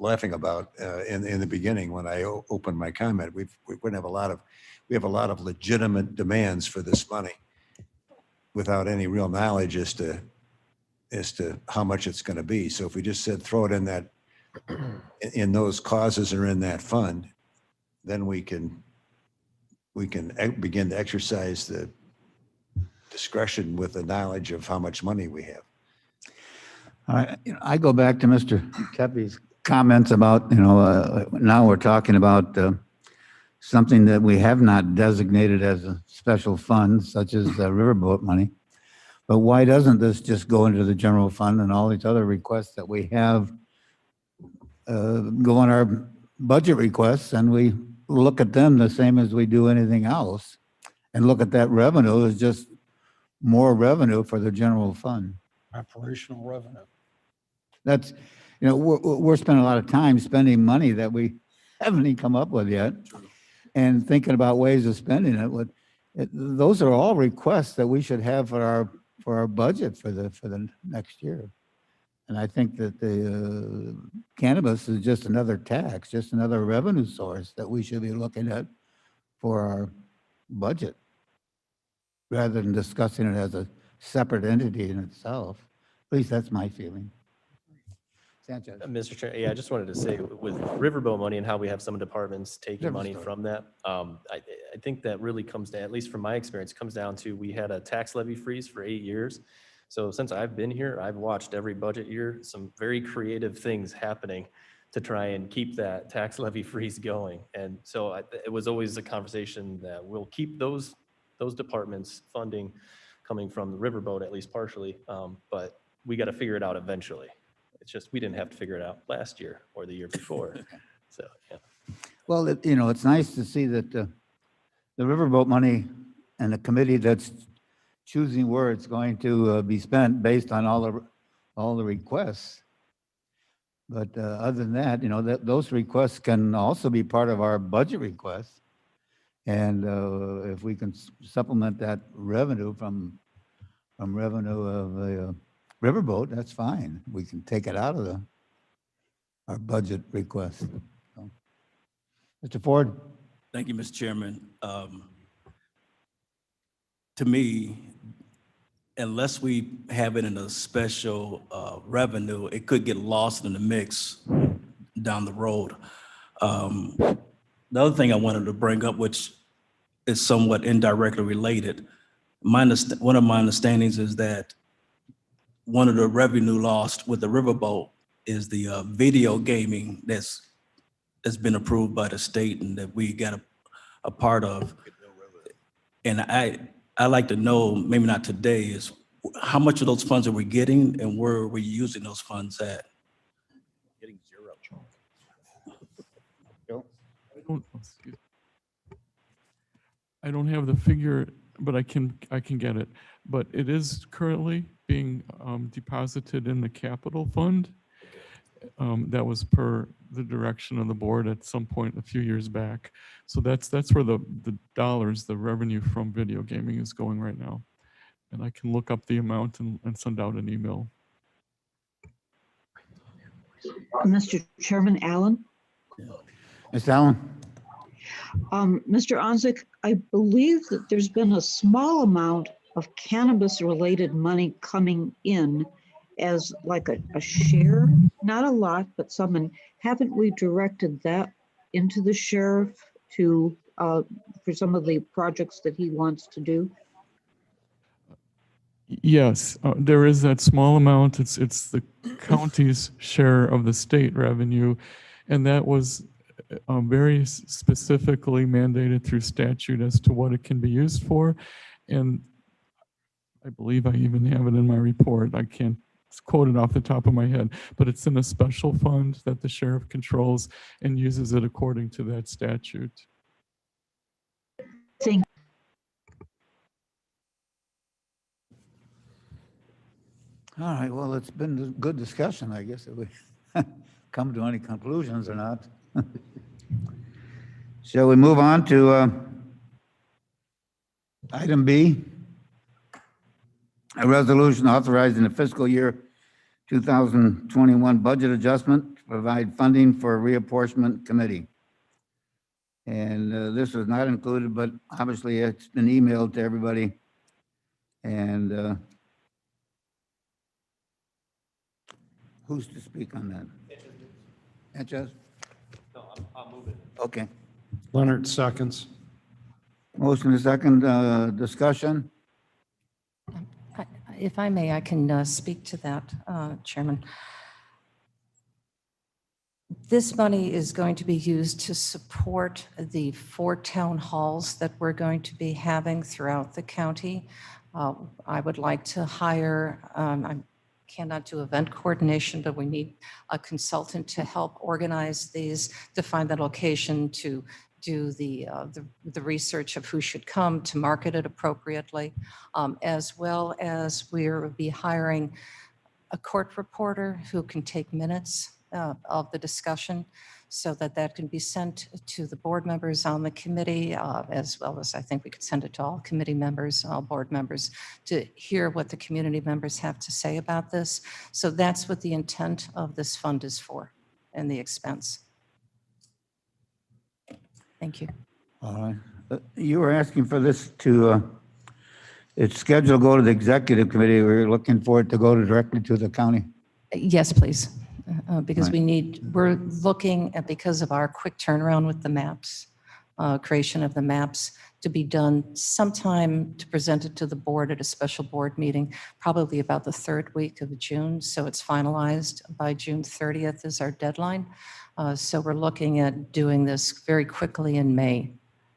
laughing about in the beginning when I opened my comment. We have a lot of legitimate demands for this money without any real knowledge as to how much it's going to be. So if we just said throw it in those causes or in that fund, then we can begin to exercise the discretion with the knowledge of how much money we have. All right, I go back to Mr. Kepi's comments about, now we're talking about something that we have not designated as a special fund, such as riverboat money. But why doesn't this just go into the general fund, and all these other requests that we have go on our budget requests, and we look at them the same as we do anything else, and look at that revenue as just more revenue for the general fund. Operational revenue. That's, we're spending a lot of time spending money that we haven't even come up with yet, and thinking about ways of spending it. Those are all requests that we should have for our budget for the next year. And I think that the cannabis is just another tax, just another revenue source that we should be looking at for our budget, rather than discussing it as a separate entity in itself. At least that's my feeling. Sanchez. Mr. Chair, yeah, I just wanted to say with riverboat money and how we have some departments taking money from that, I think that really comes down, at least from my experience, comes down to we had a tax levy freeze for 8 years. So since I've been here, I've watched every budget year, some very creative things happening to try and keep that tax levy freeze going. And so it was always a conversation that we'll keep those departments funding coming from the riverboat, at least partially, but we got to figure it out eventually. It's just, we didn't have to figure it out last year or the year before. So, yeah. Well, it's nice to see that the riverboat money and the committee that's choosing where it's going to be spent based on all the requests. But other than that, those requests can also be part of our budget requests. And if we can supplement that revenue from revenue of a riverboat, that's fine. We can take it out of our budget request. So, Mr. Ford? Thank you, Mr. Chairman. To me, unless we have it in a special revenue, it could get lost in the mix down the road. The other thing I wanted to bring up, which is somewhat indirectly related, one of my understandings is that one of the revenue lost with the riverboat is the video gaming that's been approved by the state and that we got a part of. And I like to know, maybe not today, is how much of those funds are we getting and where are we using those funds at? Getting zero. I don't have the figure, but I can get it. But it is currently being deposited in the capital fund. That was per the direction of the board at some point a few years back. So that's where the dollars, the revenue from video gaming is going right now. And I can look up the amount and send out an email. Mr. Chairman, Allen? Ms. Allen? Mr. Onzik, I believe that there's been a small amount of cannabis-related money coming in as like a share, not a lot, but some. And haven't we directed that into the sheriff to for some of the projects that he wants to do? Yes, there is that small amount. It's the county's share of the state revenue, and that was very specifically mandated through statute as to what it can be used for. And I believe I even have it in my report. I can't quote it off the top of my head, but it's in a special fund that the sheriff controls and uses it according to that statute. Thank All right, well, it's been a good discussion, I guess, if we come to any conclusions or not. Shall we move on to item B? A resolution authorizing the fiscal year 2021 budget adjustment to provide funding for a reapportionment committee. And this was not included, but obviously it's been emailed to everybody. And who's to speak on that? Etches? No, I'll move it. Okay. Leonard seconds. Motion is second, discussion. If I may, I can speak to that, Chairman. This money is going to be used to support the 4 town halls that we're going to be having throughout the county. I would like to hire, I cannot do event coordination, but we need a consultant to help organize these, to find the location, to do the research of who should come, to market it appropriately, as well as we'll be hiring a court reporter who can take minutes of the discussion so that that can be sent to the board members on the committee, as well as I think we could send it to all committee members, all board members, to hear what the community members have to say about this. So that's what the intent of this fund is for and the expense. Thank you. All right. You were asking for this to, it's scheduled to go to the executive committee. We're looking for it to go directly to the county. Yes, please. Because Right. we're looking at, because of our quick turnaround with the maps, creation of the maps, to be done sometime to present it to the board at a special board meeting, probably about the third week of June. So it's finalized by June 30th is our deadline. So we're looking at doing this very quickly in May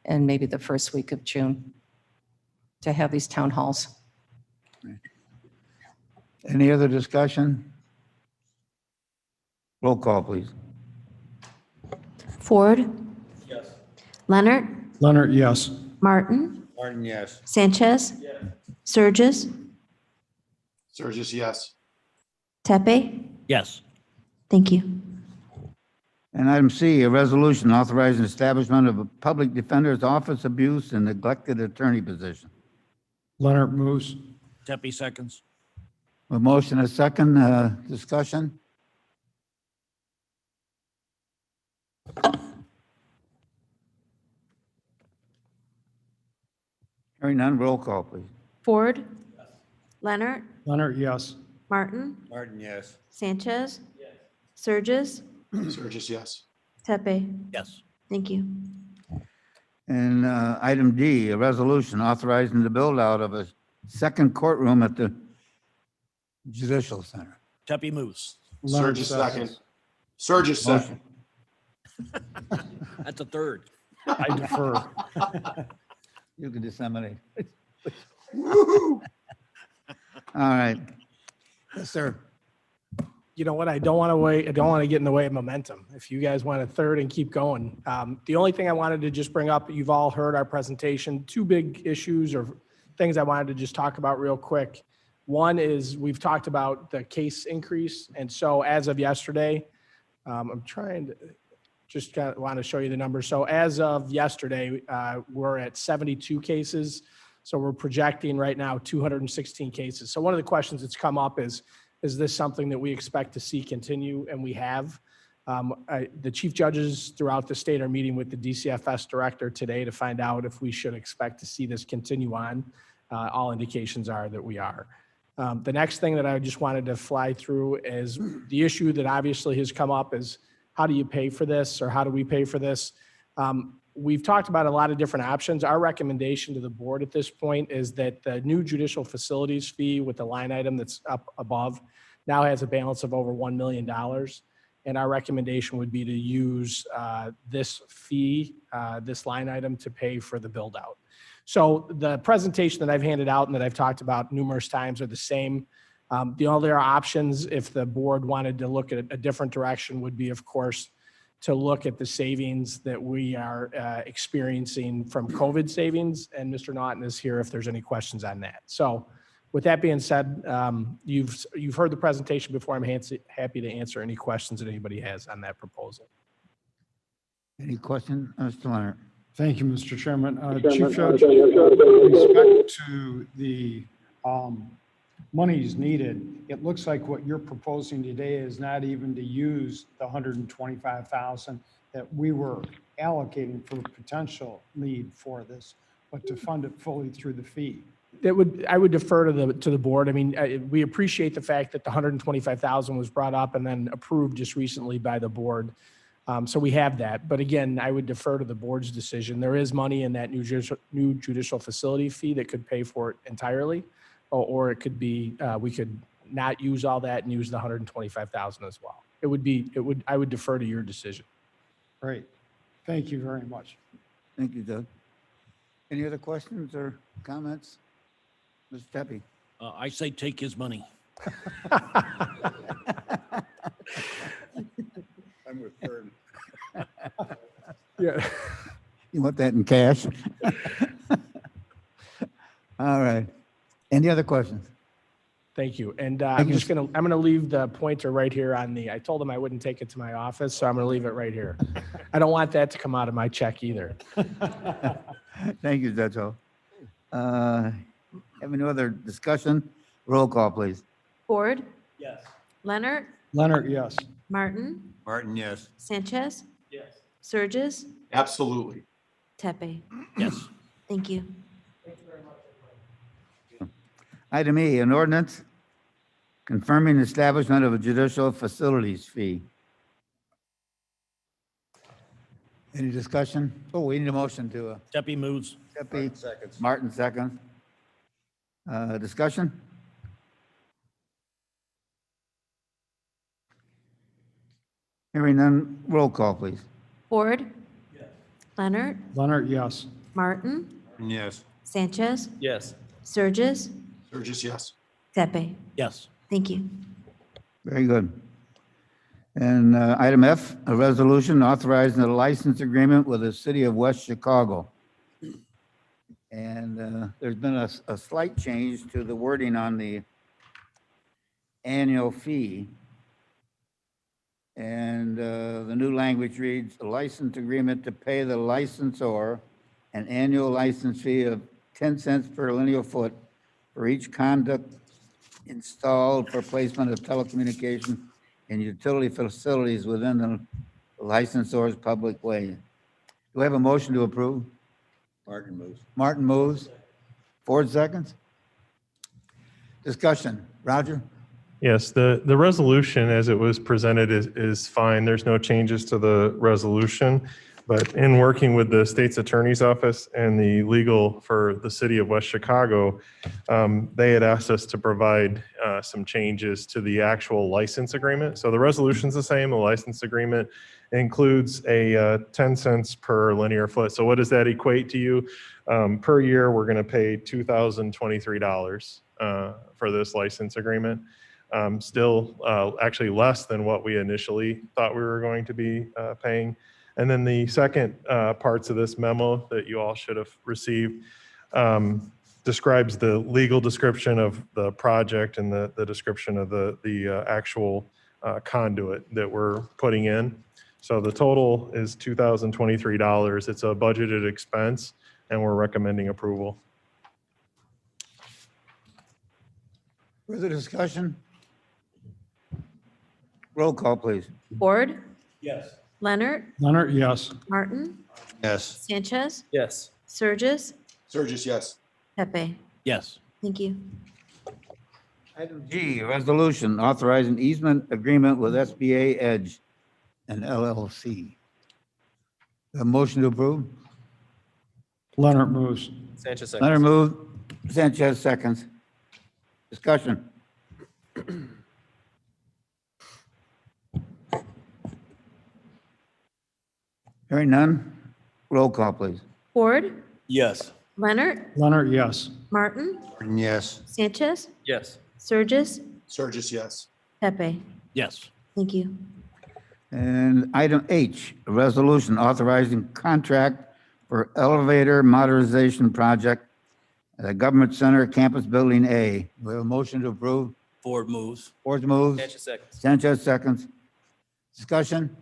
and maybe the first week of June to have these town halls. Any other discussion? Roll call, please. Ford. Yes. Leonard. Leonard, yes. Martin. Martin, yes. Sanchez. Surges. Surges, yes. Tepe. Yes. Thank you. And item C, a resolution authorizing establishment of a public defender's office abuse and neglected attorney position. Leonard moves. Tepe seconds. A motion, a second, discussion? Hearing none, roll call, please. Ford. Leonard. Leonard, yes. Martin. Martin, yes. Sanchez. Surges. Surges, yes. Tepe. Yes. Thank you. And item D, a resolution authorizing the build-out of a second courtroom at the Judicial Center. Tepe moves. Leonard Surges, seconds. second. Surges, second. That's a third. I defer. You can disseminate. Woo-hoo. All right. Yes, sir. You know what? I don't want to wait. I don't want to get in the way of momentum. If you guys want a third and keep going. The only thing I wanted to just bring up, you've all heard our presentation, two big issues or things I wanted to just talk about real quick. One is we've talked about the case increase. And so as of yesterday, I'm trying to just want to show you the numbers. So as of yesterday, we're at 72 cases. So we're projecting right now 216 cases. So one of the questions that's come up is this something that we expect to see continue? And we have. The chief judges throughout the state are meeting with the DCFS director today to find out if we should expect to see this continue on. All indications are that we are. The next thing that I just wanted to fly through is the issue that obviously has come up is how do you pay for this, or how do we pay for this? We've talked about a lot of different options. Our recommendation to the board at this point is that the new judicial facilities fee with the line item that's up above now has a balance of over $1 million. And our recommendation would be to use this fee, this line item to pay for the build out. So the presentation that I've handed out and that I've talked about numerous times are the same. The other options, if the board wanted to look at a different direction, would be, of course, to look at the savings that we are experiencing from COVID savings. And Mr. Naughton is here if there's any questions on that. So with that being said, you've heard the presentation before. I'm happy to answer any questions that anybody has on that proposal. Any questions, Mr. Leonard? Thank you, Mr. Chairman. Chief Judge, with respect to the monies needed, it looks like what you're proposing today is not even to use the $125,000 that we were allocating for potential need for this, but to fund it fully through the fee. I would defer to the board. I mean, we appreciate the fact that the $125,000 was brought up and then approved just recently by the board. So we have that. But again, I would defer to the board's decision. There is money in that new judicial facility fee that could pay for it entirely, or it could be, we could not use all that and use the $125,000 as well. I would defer to your decision. Great. Thank you very much. Thank you, Doug. Any other questions or comments? Mr. Tepe? I say take his money. I'm with Vern. Yeah. You want that in cash? All right. Any other questions? Thank you. And I'm gonna leave the pointer right here on I told him I wouldn't take it to my office, so I'm gonna leave it right here. I don't want that to come out of my check either. Thank you, that's all. Have any other discussion? Roll call, please. Ford. Yes. Leonard. Leonard, yes. Martin. Martin, yes. Sanchez. Yes. Surges. Absolutely. Tepe. Yes. Thank you. Item E, an ordinance confirming establishment of a judicial facilities fee. Any discussion? Oh, we need a motion to, Tepe moves. Pepe, Martin seconds. Discussion? Hearing none, roll call, please. Ford. Leonard, Leonard, yes. Martin, Yes. Sanchez, Yes. Surges, Sturgis, yes. Tepe. Yes. Thank you. Very good. And item F, a resolution authorizing a license agreement with the city of West Chicago. And there's been a slight change to the wording on the annual fee. And the new language reads, a license agreement to pay the licensor an annual license fee of 10 cents per linear foot for each conduct installed for placement of telecommunication and utility facilities within the licensor's public way. Do we have a motion to approve? Martin moves. Martin moves. Ford seconds. Discussion. Roger? Yes, the resolution as it was presented is fine. There's no changes to the resolution. But in working with the state's attorney's office and the legal for the city of West Chicago, they had asked us to provide some changes to the actual license agreement. So the resolution's the same. The license agreement includes a 10 cents per linear foot. So what does that equate to you? Per year, we're going to pay $2,023 for this license agreement. Still actually less than what we initially thought we were going to be paying. And then the second parts of this memo that you all should have received describes the legal description of the project and the description of the actual conduit that we're putting in. So the total is $2,023. It's a budgeted expense, and we're recommending approval. Further discussion? Roll call, please. Ford, Yes. Leonard, Leonard, yes. Martin, Yes. Sanchez, Yes. Surges, Sturgis, yes. Pepe. Yes. Thank you. Item G, a resolution authorizing easement agreement with SBA Edge and LLC. A motion to approve? Leonard moves. Sanchez Leonard seconds. moved, Sanchez seconds. Discussion. Hearing none, roll call, please. Ford, Yes. Leonard, Leonard, yes. Martin, Martin, yes. Sanchez, Yes. Surges, Sturgis, yes. Pepe. Yes. Thank you. And item H, a resolution authorizing contract for elevator modernization project at the Government Center Campus Building A. We have a motion to approve. Ford moves. Ford moves. Sanchez seconds. Sanchez seconds. Discussion?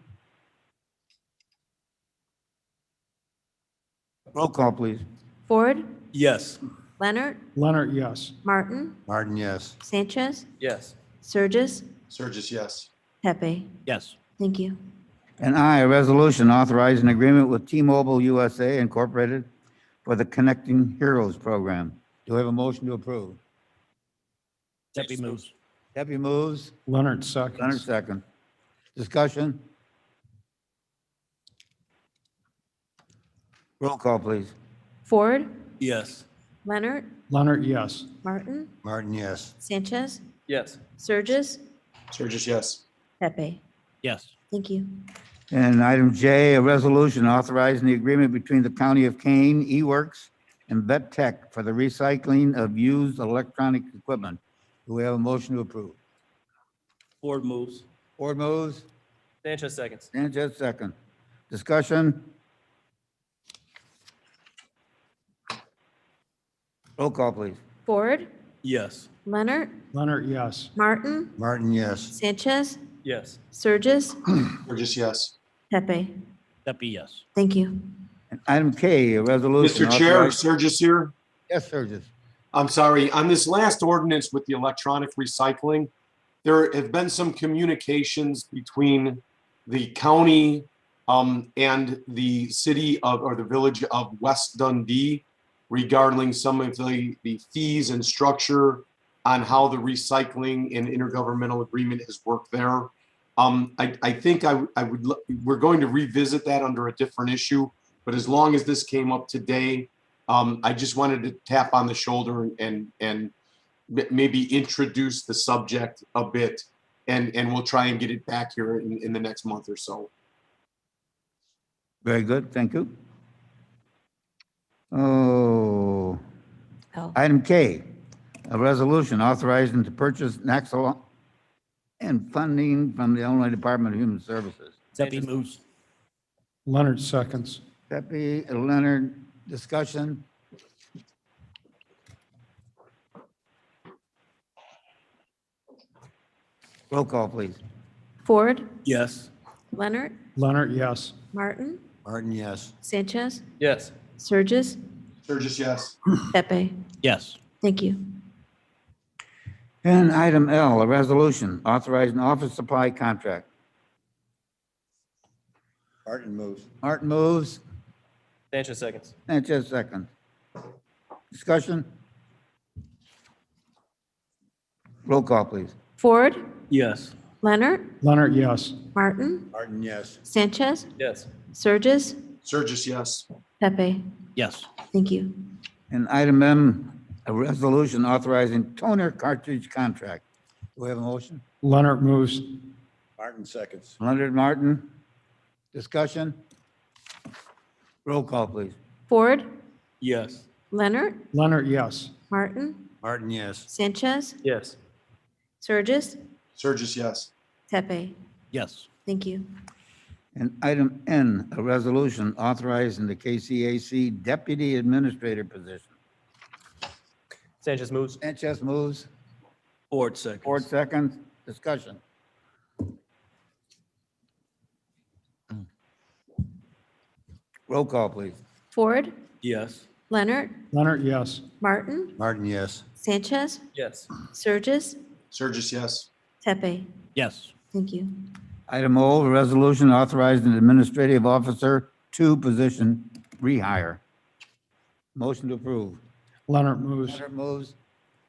Roll call, please. Ford, Yes. Leonard, Leonard, yes. Martin, Martin, yes. Sanchez, Yes. Surges, Sturgis, yes. Pepe. Yes. Thank you. And I, a resolution authorizing agreement with T-Mobile USA Incorporated for the Connecting Heroes Program. Do we have a motion to approve? Deputy moves. Deputy moves. Leonard Leonard seconds. second. Discussion? Roll call, please. Ford, Yes. Leonard, Leonard, yes. Martin, Martin, yes. Sanchez, Yes. Surges, Sturgis, yes. Pepe. Yes. Thank you. And item J, a resolution authorizing the agreement between the County of Kane, eWorks, and Vet Tech for the recycling of used electronic equipment. Do we have a motion to approve? Ford moves. Ford moves. Sanchez seconds. Sanchez second. Discussion? Roll call, please. Ford, Yes. Leonard, Leonard, yes. Martin, Martin, yes. Sanchez, Yes. Surges, Sturgis, yes. Pepe. Deputy, yes. Thank you. And item K, a resolution. Mr. Chair, authorizing- Sturgis here. Yes, Surges. I'm sorry, on this last ordinance with the electronic recycling, there have been some communications between the county and the city of, or the village of West Dundee regarding some of the fees and structure on how the recycling and intergovernmental agreement has worked there. I think we're going to revisit that under a different issue, but as long as this came up today, I just wanted to tap on the shoulder and maybe introduce the subject a bit, and we'll try and get it back here in the next month or so. Very good, thank you. Oh, item K, a resolution authorizing to purchase Naxal and funding from the Illinois Department of Human Services. Seppi moves. Leonard seconds. Pepe, Leonard, discussion? Roll call, please. Ford, Yes. Leonard, Leonard, yes. Martin, Martin, yes. Sanchez, Yes. Surges, Sturgis, yes. Pepe. Yes. Thank you. And item L, a resolution authorizing office supply contract. Martin moves. Martin moves, Sanchez seconds. Sanchez second. Discussion? Roll call, please. Ford, Yes. Leonard, Leonard, yes. Martin, Martin, yes. Sanchez, Yes. Surges, Sturgis, yes. Pepe. Yes. Thank you. And item M, a resolution authorizing toner cartridge contract. Do we have a motion? Leonard moves. Martin seconds. Leonard Martin, discussion? Roll call, please. Ford, Yes. Leonard, Leonard, yes. Martin, Martin, yes. Sanchez, Yes. Surges, Sturgis, yes. Pepe. Yes. Thank you. And item N, a resolution authorizing the KCAC deputy administrator position. Sanchez moves. Sanchez moves, Ford seconds. Ford seconds, discussion. Roll call, please. Ford, Yes. Leonard, Leonard, yes. Martin, Martin, yes. Sanchez, Yes. Surges, Sturgis, yes. Pepe. Yes. Thank you. Item O, a resolution authorizing the administrative officer 2 position rehire. Motion to approve. Leonard moves. Leonard moves,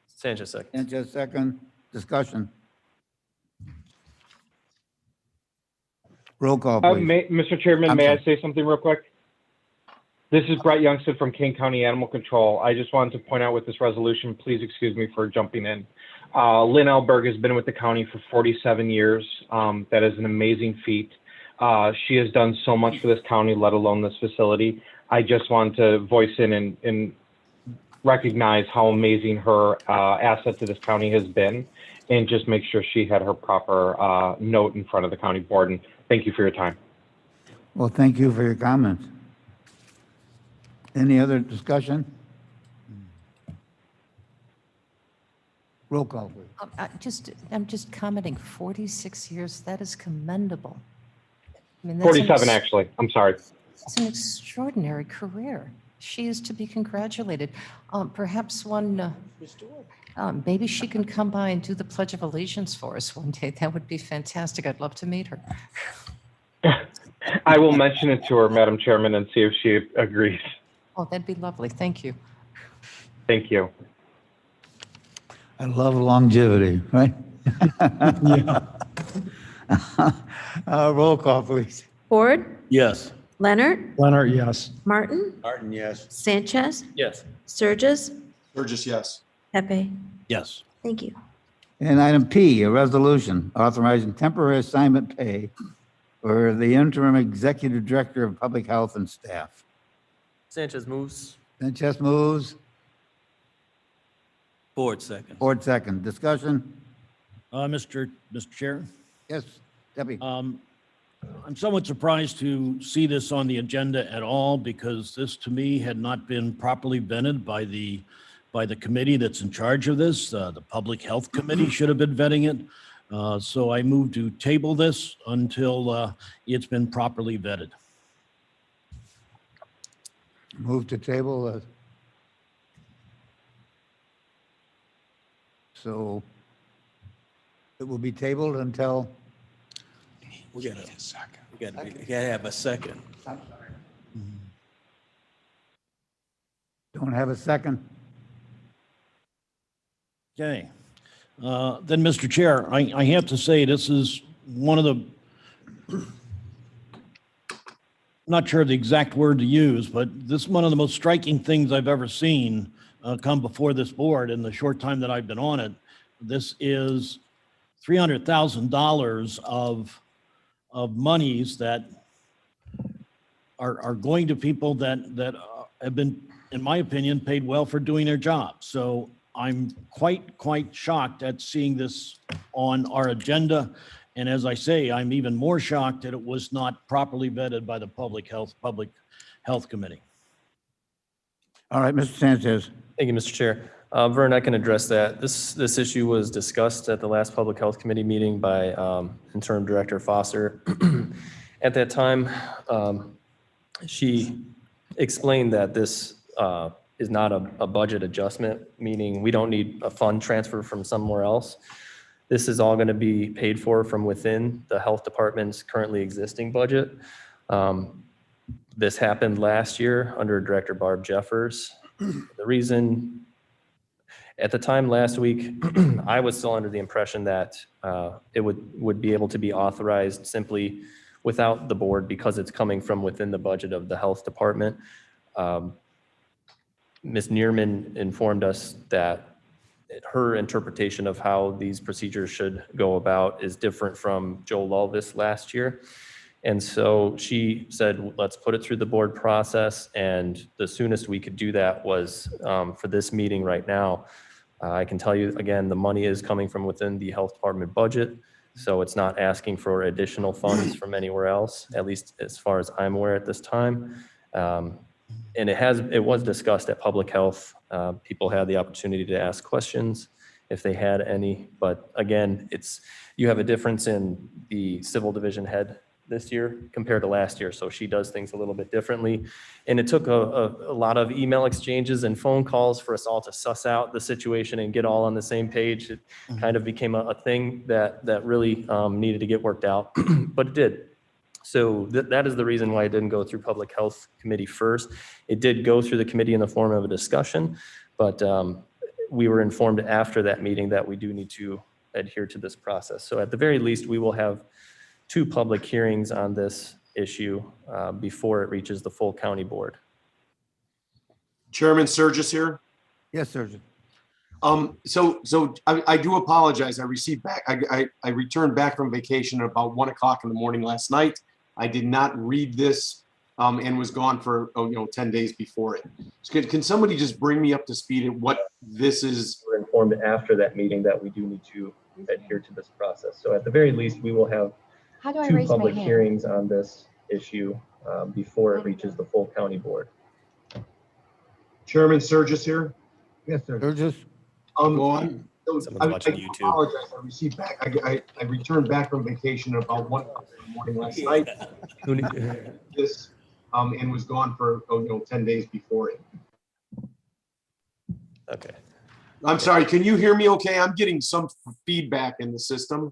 Sanchez seconds. Sanchez second, discussion. Roll call, please. Mr. Chairman, I'm may I sorry. say something real quick? This is Brett Youngstown from King County Animal Control. I just wanted to point out with this resolution, please excuse me for jumping in. Lynn Elberg has been with the county for 47 years. That is an amazing feat. She has done so much for this county, let alone this facility. I just want to voice in and recognize how amazing her asset to this county has been, and just make sure she had her proper note in front of the county board. And thank you for your time. Well, thank you for your comments. Any other discussion? Roll call, please. I'm just commenting, 46 years, that is commendable. I mean, 47, actually. I'm sorry. It's an extraordinary career. She is to be congratulated. Perhaps maybe she can come by and do the Pledge of Allegiance for us one day. That would be fantastic. I'd love to meet her. I will mention it to her, Madam Chairman, and see if she agrees. Oh, that'd be lovely. Thank you. Thank you. I love longevity, right? Roll call, please. Ford, Yes. Leonard, Leonard, yes. Martin, Martin, yes. Sanchez, Yes. Surges, Sturgis, yes. Pepe. Yes. Thank you. And item P, a resolution authorizing temporary assignment pay for the interim executive director of public health and staff. Sanchez moves. Sanchez moves, Ford seconds. Ford second, discussion? Mr. Chair, Yes, Debbie. I'm somewhat surprised to see this on the agenda at all, because this to me had not been properly vetted by the committee that's in charge of this. The Public Health Committee should have been vetting it. So I move to table this until it's been properly vetted. Move to table. So it will be tabled until, We gotta have a second. don't have a second? Okay. Then, Mr. Chair, I have to say this is one of the not sure the exact word to use, but this is one of the most striking things I've ever seen come before this board in the short time that I've been on it. This is $300,000 of monies that are going to people that have been, in my opinion, paid well for doing their job. So I'm quite shocked at seeing this on our agenda. And as I say, I'm even more shocked that it was not properly vetted by the Public Health Committee. All right, Mr. Sanchez. Thank you, Mr. Chair. Vern, I can address that. This issue was discussed at the last Public Health Committee meeting by Interim Director Foster. At that time, she explained that this is not a budget adjustment, meaning we don't need a fund transfer from somewhere else. This is all going to be paid for from within the health department's currently existing budget. This happened last year under Director Barb Jeffers. The reason, at the time last week, I was still under the impression that it would be able to be authorized simply without the board because it's coming from within the budget of the health department. Ms. Neerman informed us that her interpretation of how these procedures should go about is different from Joe Lulvis last year. And so she said, let's put it through the board process. And the soonest we could do that was for this meeting right now. I can tell you again, the money is coming from within the health department budget. So it's not asking for additional funds from anywhere else, at least as far as I'm aware at this time. And it was discussed at Public Health. People had the opportunity to ask questions if they had any. But again, you have a difference in the civil division head this year compared to last year. So she does things a little bit differently. And it took a lot of email exchanges and phone calls for us all to suss out the situation and get all on the same page. It kind of became a thing that really needed to get worked out, but it did. So that is the reason why it didn't go through Public Health Committee first. It did go through the committee in the form of a discussion, but we were informed after that meeting that we do need to adhere to this process. So at the very least, we will have 2 public hearings on this issue before it reaches the full county board. Chairman Surges here. Yes, Surgeon. So I do apologize. I received back, I returned back from vacation at about 1 o'clock in the morning last night. I did not read this and was gone for 10 days before it. So can somebody just bring me up to speed at what this is? We're informed after that meeting that we do need to adhere to this process. So at the very least, we will have 2 public hearings on this issue before it reaches the full county board. Chairman Surges here. Yes, sir. Surges. Go on. Someone's watching YouTube. Apologize. I received back. I returned back from vacation at about 1 o'clock in the morning last night. This and was gone for 10 days before it. Okay. I'm sorry. Can you hear me? Okay, I'm getting some feedback in the system.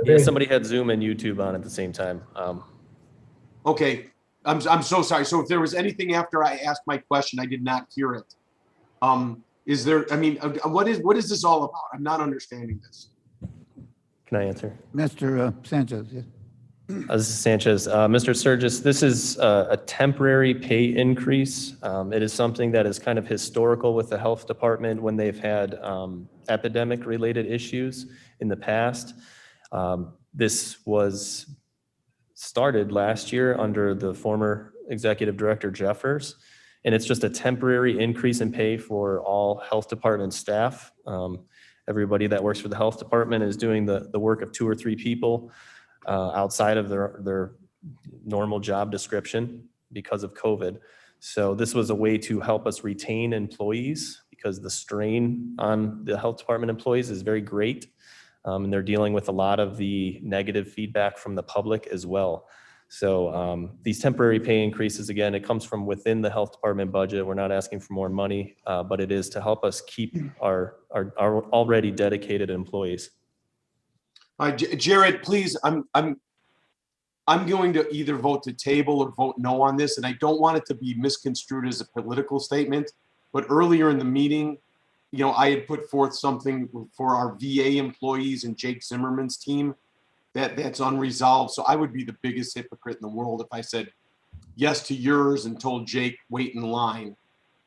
Yeah, somebody had Zoom and YouTube on at the same time. Okay, I'm so sorry. So if there was anything after I asked my question, I did not hear it. Is there? I mean, what is this all about? I'm not understanding this. Can I answer? Mr. Sanchez, yes. This is Sanchez. Mr. Surges, this is a temporary pay increase. It is something that is kind of historical with the health department when they've had epidemic-related issues in the past. This was started last year under the former executive director Jeffers, and it's just a temporary increase in pay for all health department staff. Everybody that works for the health department is doing the work of 2 or 3 people outside of their normal job description because of COVID. So this was a way to help us retain employees because the strain on the health department employees is very great. And they're dealing with a lot of the negative feedback from the public as well. So these temporary pay increases, again, it comes from within the health department budget. We're not asking for more money, but it is to help us keep our already dedicated employees. Jared, please, I'm going to either vote to table or vote no on this, and I don't want it to be misconstrued as a political statement. But earlier in the meeting, I had put forth something for our VA employees and Jake Zimmerman's team that's unresolved. So I would be the biggest hypocrite in the world if I said yes to yours and told Jake, wait in line.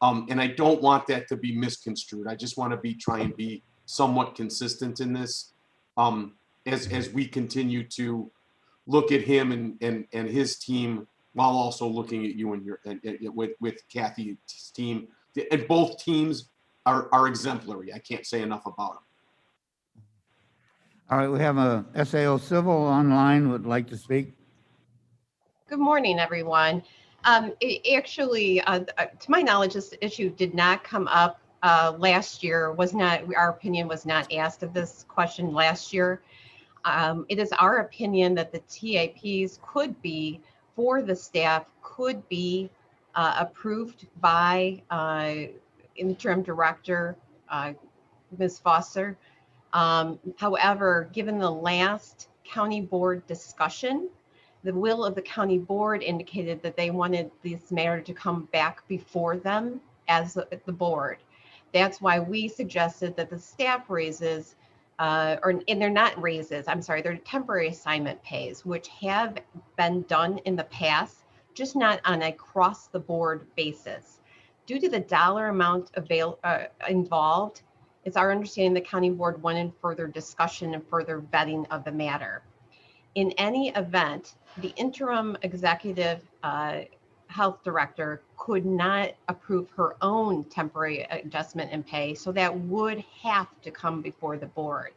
And I don't want that to be misconstrued. I just want to try and be somewhat consistent in this. As we continue to look at him and his team, while also looking at you and with Kathy's team. And both teams are exemplary. I can't say enough about them. All right, we have a SAO Civil online would like to speak. Good morning, everyone. Actually, to my knowledge, this issue did not come up last year. Our opinion was not asked of this question last year. It is our opinion that the TAPs could be, for the staff, could be approved by interim director, Ms. Foster. However, given the last county board discussion, the will of the county board indicated that they wanted this matter to come back before them as the board. That's why we suggested that the staff raises, and they're not raises, I'm sorry, they're temporary assignment pays, which have been done in the past, just not on a cross the board basis. Due to the dollar amount involved, it's our understanding the county board wanted further discussion and further vetting of the matter. In any event, the interim executive health director could not approve her own temporary adjustment in pay, so that would have to come before the board.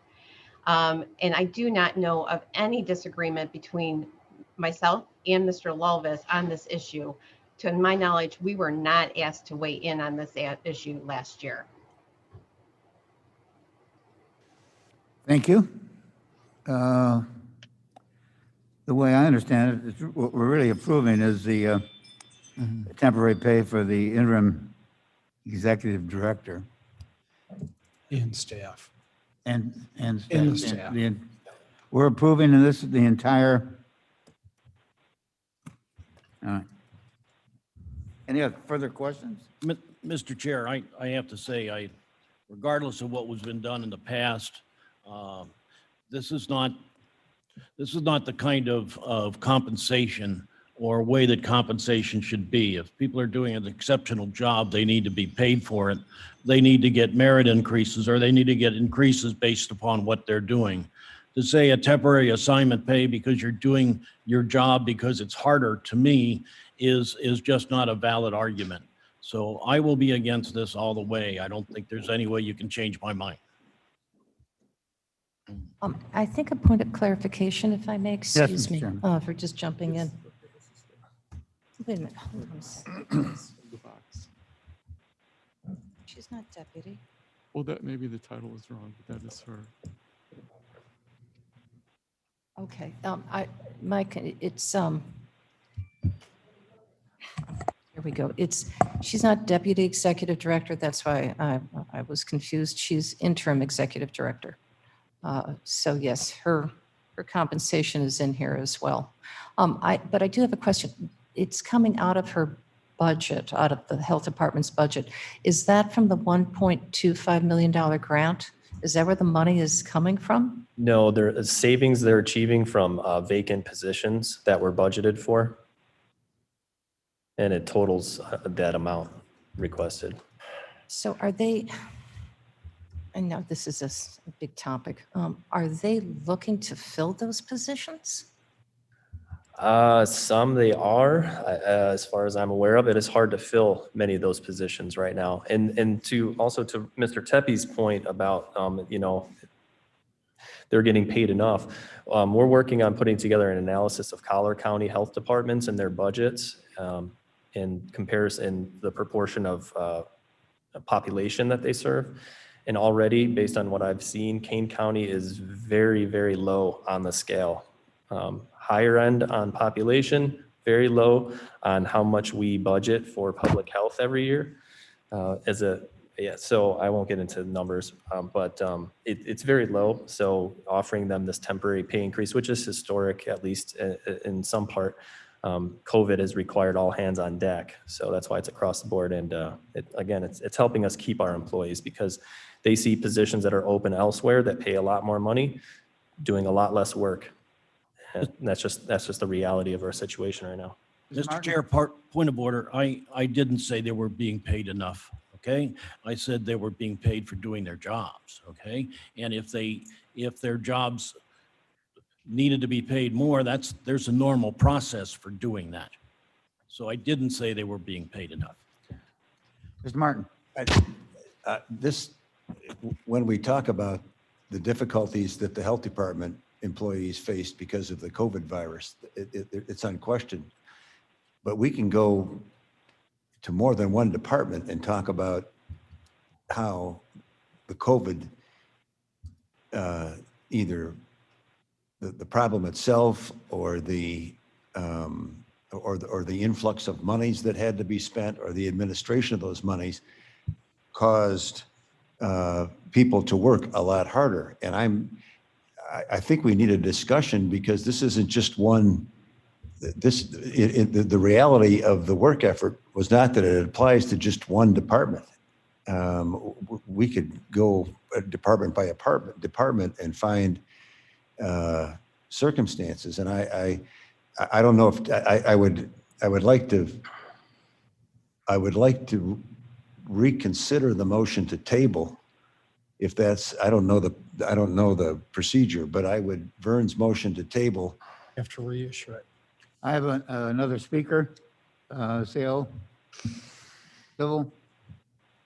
And I do not know of any disagreement between myself and Mr. Lulvis on this issue. To my knowledge, we were not asked to weigh in on this issue last year. Thank you. The way I understand it, what we're really approving is the temporary pay for the interim executive director In staff. and In the staff. staff. We're approving in this the entire. All right. Any other further questions? Mr. Chair, I have to say, regardless of what was been done in the past, this is not the kind of compensation or way that compensation should be. If people are doing an exceptional job, they need to be paid for it. They need to get merit increases, or they need to get increases based upon what they're doing. To say a temporary assignment pay because you're doing your job because it's harder, to me, is just not a valid argument. So I will be against this all the way. I don't think there's any way you can change my mind. I think a point of clarification, if I may, excuse Mr. me, Chairman. for just jumping in. Wait a minute, hold on a second. She's not deputy. Well, that maybe the title is wrong, but that is her. Okay, Mike, it's, here we go. She's not deputy executive director. That's why I was confused. She's interim executive director. So yes, her compensation is in here as well. But I do have a question. It's coming out of her budget, out of the health department's budget. Is that from the $1.25 million grant? Is that where the money is coming from? No, there is savings they're achieving from vacant positions that were budgeted for. And it totals that amount requested. So are they, I know this is a big topic. Are they looking to fill those positions? Some they are, as far as I'm aware of. It is hard to fill many of those positions right now. And to Mr. Teppe's point about, they're getting paid enough. We're working on putting together an analysis of Collier County health departments and their budgets in comparison, the proportion of population that they serve. And already, based on what I've seen, Kane County is very, very low on the scale. Higher end on population, very low on how much we budget for public health every year. So I won't get into the numbers, but it's very low. So offering them this temporary pay increase, which is historic, at least in some part, COVID has required all hands on deck. So that's why it's across the board. And it's helping us keep our employees because they see positions that are open elsewhere that pay a lot more money, doing a lot less work. And that's just the reality of our situation right now. Ms. Mr. Martin? Chair, point of order, I didn't say they were being paid enough, okay? I said they were being paid for doing their jobs, okay? And if their jobs needed to be paid more, there's a normal process for doing that. So I didn't say they were being paid enough. Mr. Martin? This, when we talk about the difficulties that the health department employees faced because of the COVID virus, it's unquestioned. But we can go to more than one department and talk about how the COVID, either the problem itself or the influx of monies that had to be spent or the administration of those monies caused people to work a lot harder. And I think we need a discussion because this isn't just one. The reality of the work effort was not that it applies to just one department. We could go department by department and find circumstances. And I don't know if I would like to reconsider the motion to table. If that's, I don't know the procedure, but Vern's motion to table. You have to reissue it. I have another speaker, Sale. Civil?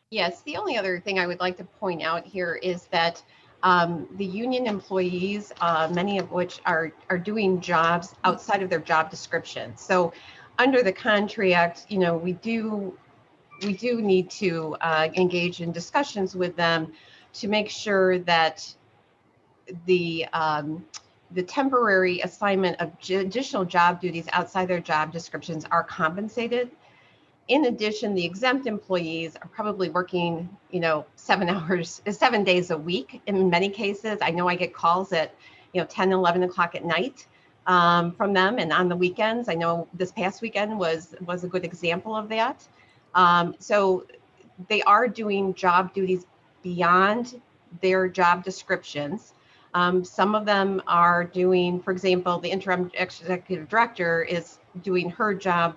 Yes, the only other thing I would like to point out here is that the union employees, many of which are doing jobs outside of their job description. So under the contract, you know, we do need to engage in discussions with them to make sure that the temporary assignment of additional job duties outside their job descriptions are compensated. In addition, the exempt employees are probably working, you know, 7 days a week in many cases. I know I get calls at, 10, 11 o'clock at night from them, and on the weekends. I know this past weekend was a good example of that. So they are doing job duties beyond their job descriptions. Some of them are doing, for example, the interim executive director is doing her job,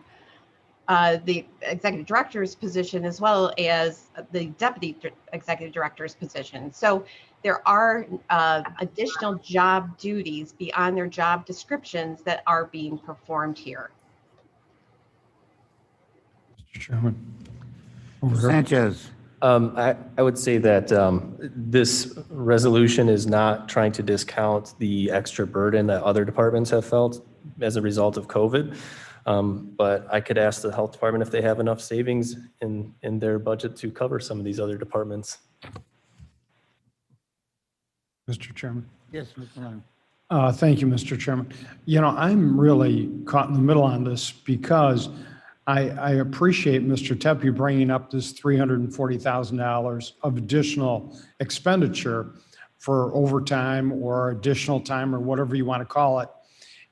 the executive director's position, as well as the deputy executive director's position. So there are additional job duties beyond their job descriptions that are being performed here. Mr. Chairman. Over here. Sanchez? I would say that this resolution is not trying to discount the extra burden that other departments have felt as a result of COVID. But I could ask the health department if they have enough savings in their budget to cover some of these other departments. Mr. Chairman. Yes, Mr. Martin. Thank you, Mr. Chairman. I'm really caught in the middle on this because I appreciate Mr. Tepe bringing up this $340,000 of additional expenditure for overtime or additional time or whatever you want to call it.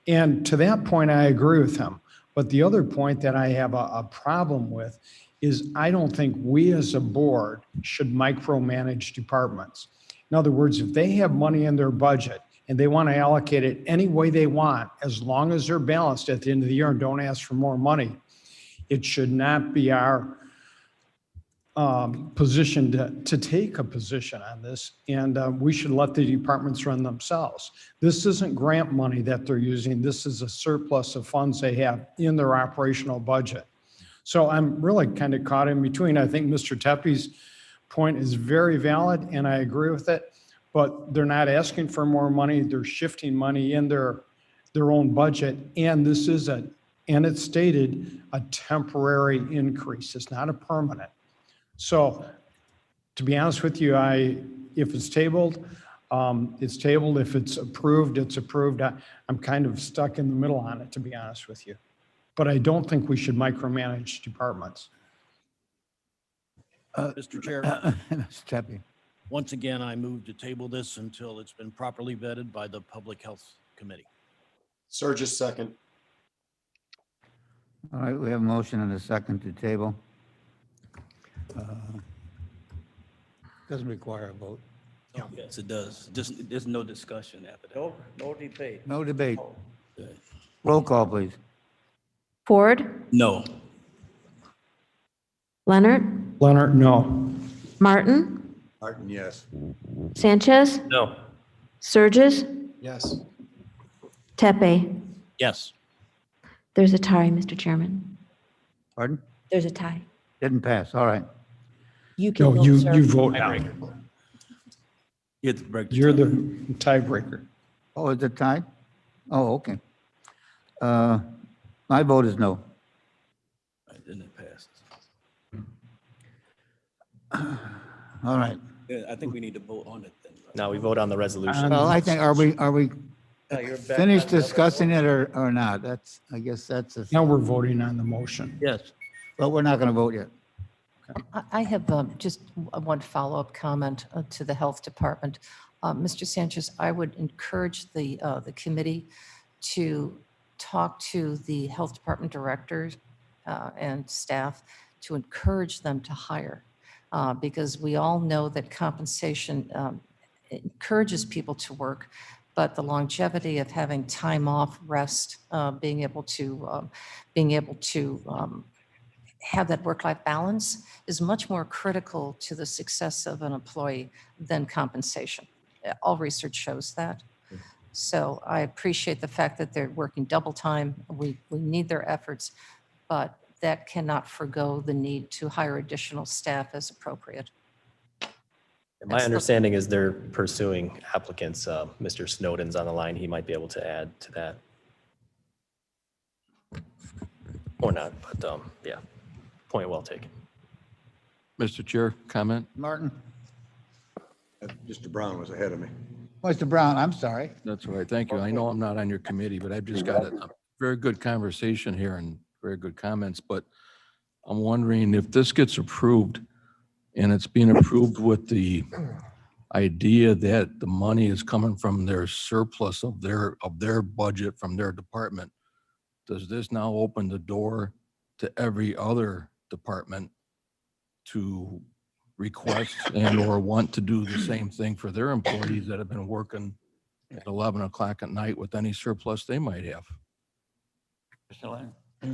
And to that point, I agree with him. But the other point that I have a problem with is I don't think we as a board should micromanage departments. In other words, if they have money in their budget and they want to allocate it any way they want, as long as they're balanced at the end of the year and don't ask for more money, it should not be our position to take a position on this, and we should let the departments run themselves. This isn't grant money that they're using. This is a surplus of funds they have in their operational budget. So I'm really kind of caught in between. I think Mr. Tepe's point is very valid, and I agree with it, but they're not asking for more money. They're shifting money in their own budget, and this is and it's stated a temporary increase. It's not a permanent. So to be honest with you, if it's tabled, it's tabled. If it's approved, it's approved. I'm kind of stuck in the middle on it, to be honest with you. But I don't think we should micromanage departments. Mr. Chair, Mr. Tepe. once again, I move to table this until it's been properly vetted by the Public Health Committee. Surges second. All right, we have a motion and a second to table. Doesn't require a vote. Yes, it does. Just, there's no discussion after that. No debate. Roll call, please. Ford, No. Leonard, Leonard, no. Martin, Martin, yes. Sanchez, No. Surges, Yes. Tepe. Yes. There's a tie, Mr. Chairman. Pardon? There's a tie. Didn't pass, all right. You can No, vote, you sir. vote now. You have to break the You're tie. the tiebreaker. Oh, is it tied? Oh, okay. My vote is no. Then it passes. All right. Yeah, I think we need to vote on it then. Now we vote on the resolution. Well, I think, are we you're back finished on the other discussing it or not? That's, I guess that's, Now we're voting on the motion. Yes. but we're not going to vote yet. I have just one follow-up comment to the Health Department. Mr. Sanchez, I would encourage the committee to talk to the Health Department directors and staff to encourage them to hire. Because we all know that compensation encourages people to work, but the longevity of having time off, rest, being able to have that work-life balance is much more critical to the success of an employee than compensation. All research shows that. So I appreciate the fact that they're working double time. We need their efforts, but that cannot forgo the need to hire additional staff as appropriate. My understanding is they're pursuing applicants. Mr. Snowden's on the line. He might be able to add to that. Or not, but yeah, point well taken. Mr. Chair, comment? Martin? Mr. Brown was ahead of me. Mr. Brown, I'm sorry. That's all right. Thank you. I know I'm not on your committee, but I've just got a very good conversation here and very good comments, but I'm wondering if this gets approved and it's being approved with the idea that the money is coming from their surplus of their budget from their department, does this now open the door to every other department to request and or want to do the same thing for their employees that have been working at 11 o'clock at night with any surplus they might have?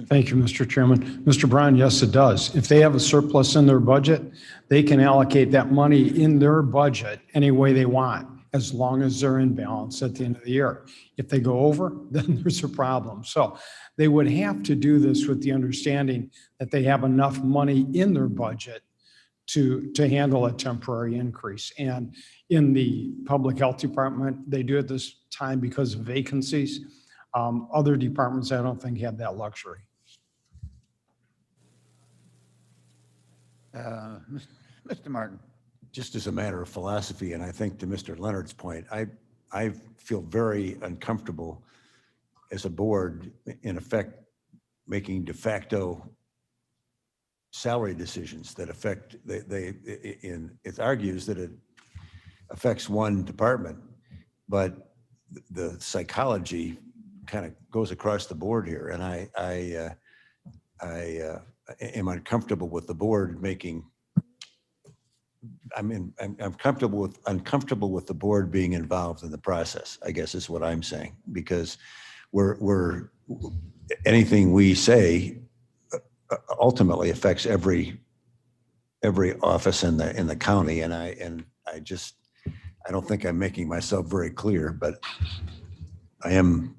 Thank you, Mr. Chairman. Mr. Brown, yes, it does. If they have a surplus in their budget, they can allocate that money in their budget any way they want, as long as they're in balance at the end of the year. If they go over, then there's a problem. So they would have to do this with the understanding that they have enough money in their budget to handle a temporary increase. And in the Public Health Department, they do it this time because of vacancies. Other departments, I don't think have that luxury. Mr. Martin? Just as a matter of philosophy, and I think to Mr. Leonard's point, I feel very uncomfortable as a board, in effect, making de facto salary decisions that affect, it argues that it affects one department, but the psychology kind of goes across the board here. And I am uncomfortable with the board making, I'm uncomfortable with the board being involved in the process, I guess is what I'm saying, because anything we say ultimately affects every office in the county. And I don't think I'm making myself very clear, but I am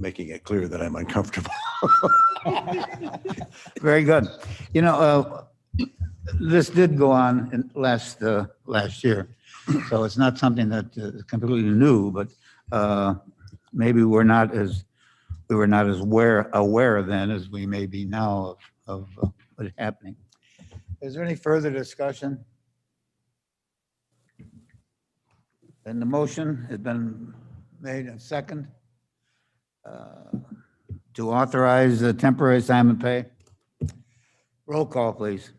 making it clear that I'm uncomfortable. Very good. You know, this did go on in last year, so it's not something that is completely new, but maybe we were not as aware then as we may be now of what's happening. Is there any further discussion? And the motion has been made and second to authorize the temporary assignment pay. Roll call, please.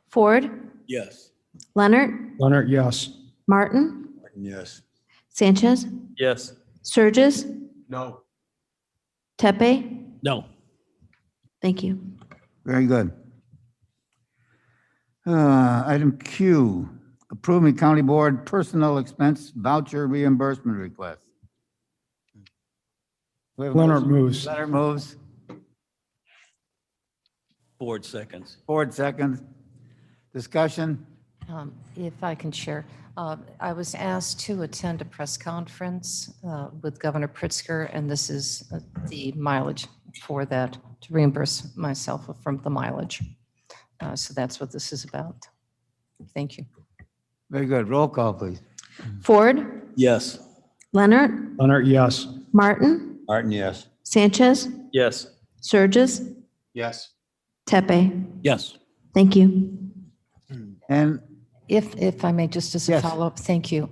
Ford, Yes. Leonard, Leonard, yes. Martin, Yes. Sanchez, Yes. Surges, No. Tepe. No. Thank you. Very good. Item Q, approving county board personnel expense voucher reimbursement request. We have a Leonard motion? moves. Leonard moves. Ford seconds. Ford seconds. Discussion? If I can share, I was asked to attend a press conference with Governor Pritzker, and this is the mileage for that, to reimburse myself from the mileage. So that's what this is about. Thank you. Very good. Roll call, please. Ford, Yes. Leonard, Leonard, yes. Martin, Martin, yes. Sanchez, Yes. Surges, Yes. Tepe. Yes. Thank you. And If I may, just as a Yes. follow-up, thank you.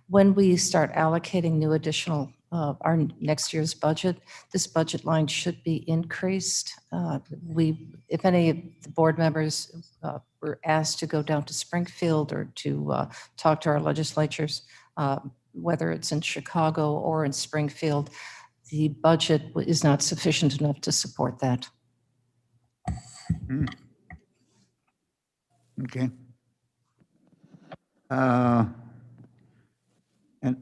When we start allocating new additional, our next year's budget, this budget line should be increased. If any of the board members were asked to go down to Springfield or to talk to our legislatures, whether it's in Chicago or in Springfield, the budget is not sufficient enough to support that. okay. And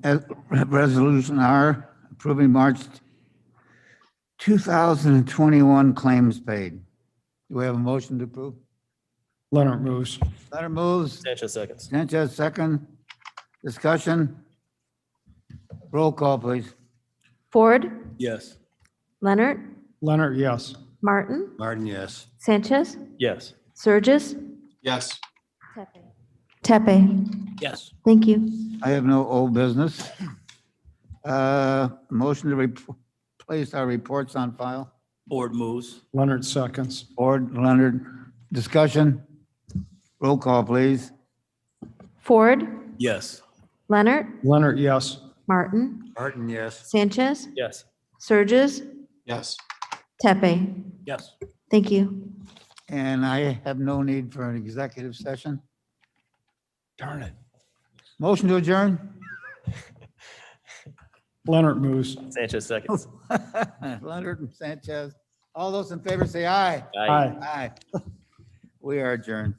Resolution R, approving March 2021 claims paid. Do we have a motion to approve? Leonard moves. Leonard moves. Sanchez seconds. Sanchez second. Discussion? Roll call, please. Ford, Yes. Leonard, Leonard, yes. Martin, Martin, yes. Sanchez, Yes. Surges, Yes. Tepe. Yes. Thank you. I have no old business. Motion to place our reports on file. Ford moves. Leonard seconds. Ford, Leonard, discussion? Roll call, please. Ford, Yes. Leonard, Leonard, yes. Martin, Martin, yes. Sanchez, Yes. Surges, Yes. Tepe. Yes. Thank you. And I have no need for an executive session. Darn it. Motion to adjourn? Leonard moves. Sanchez seconds. Leonard and Sanchez. All those in favor say aye. Aye. Aye. We are adjourned.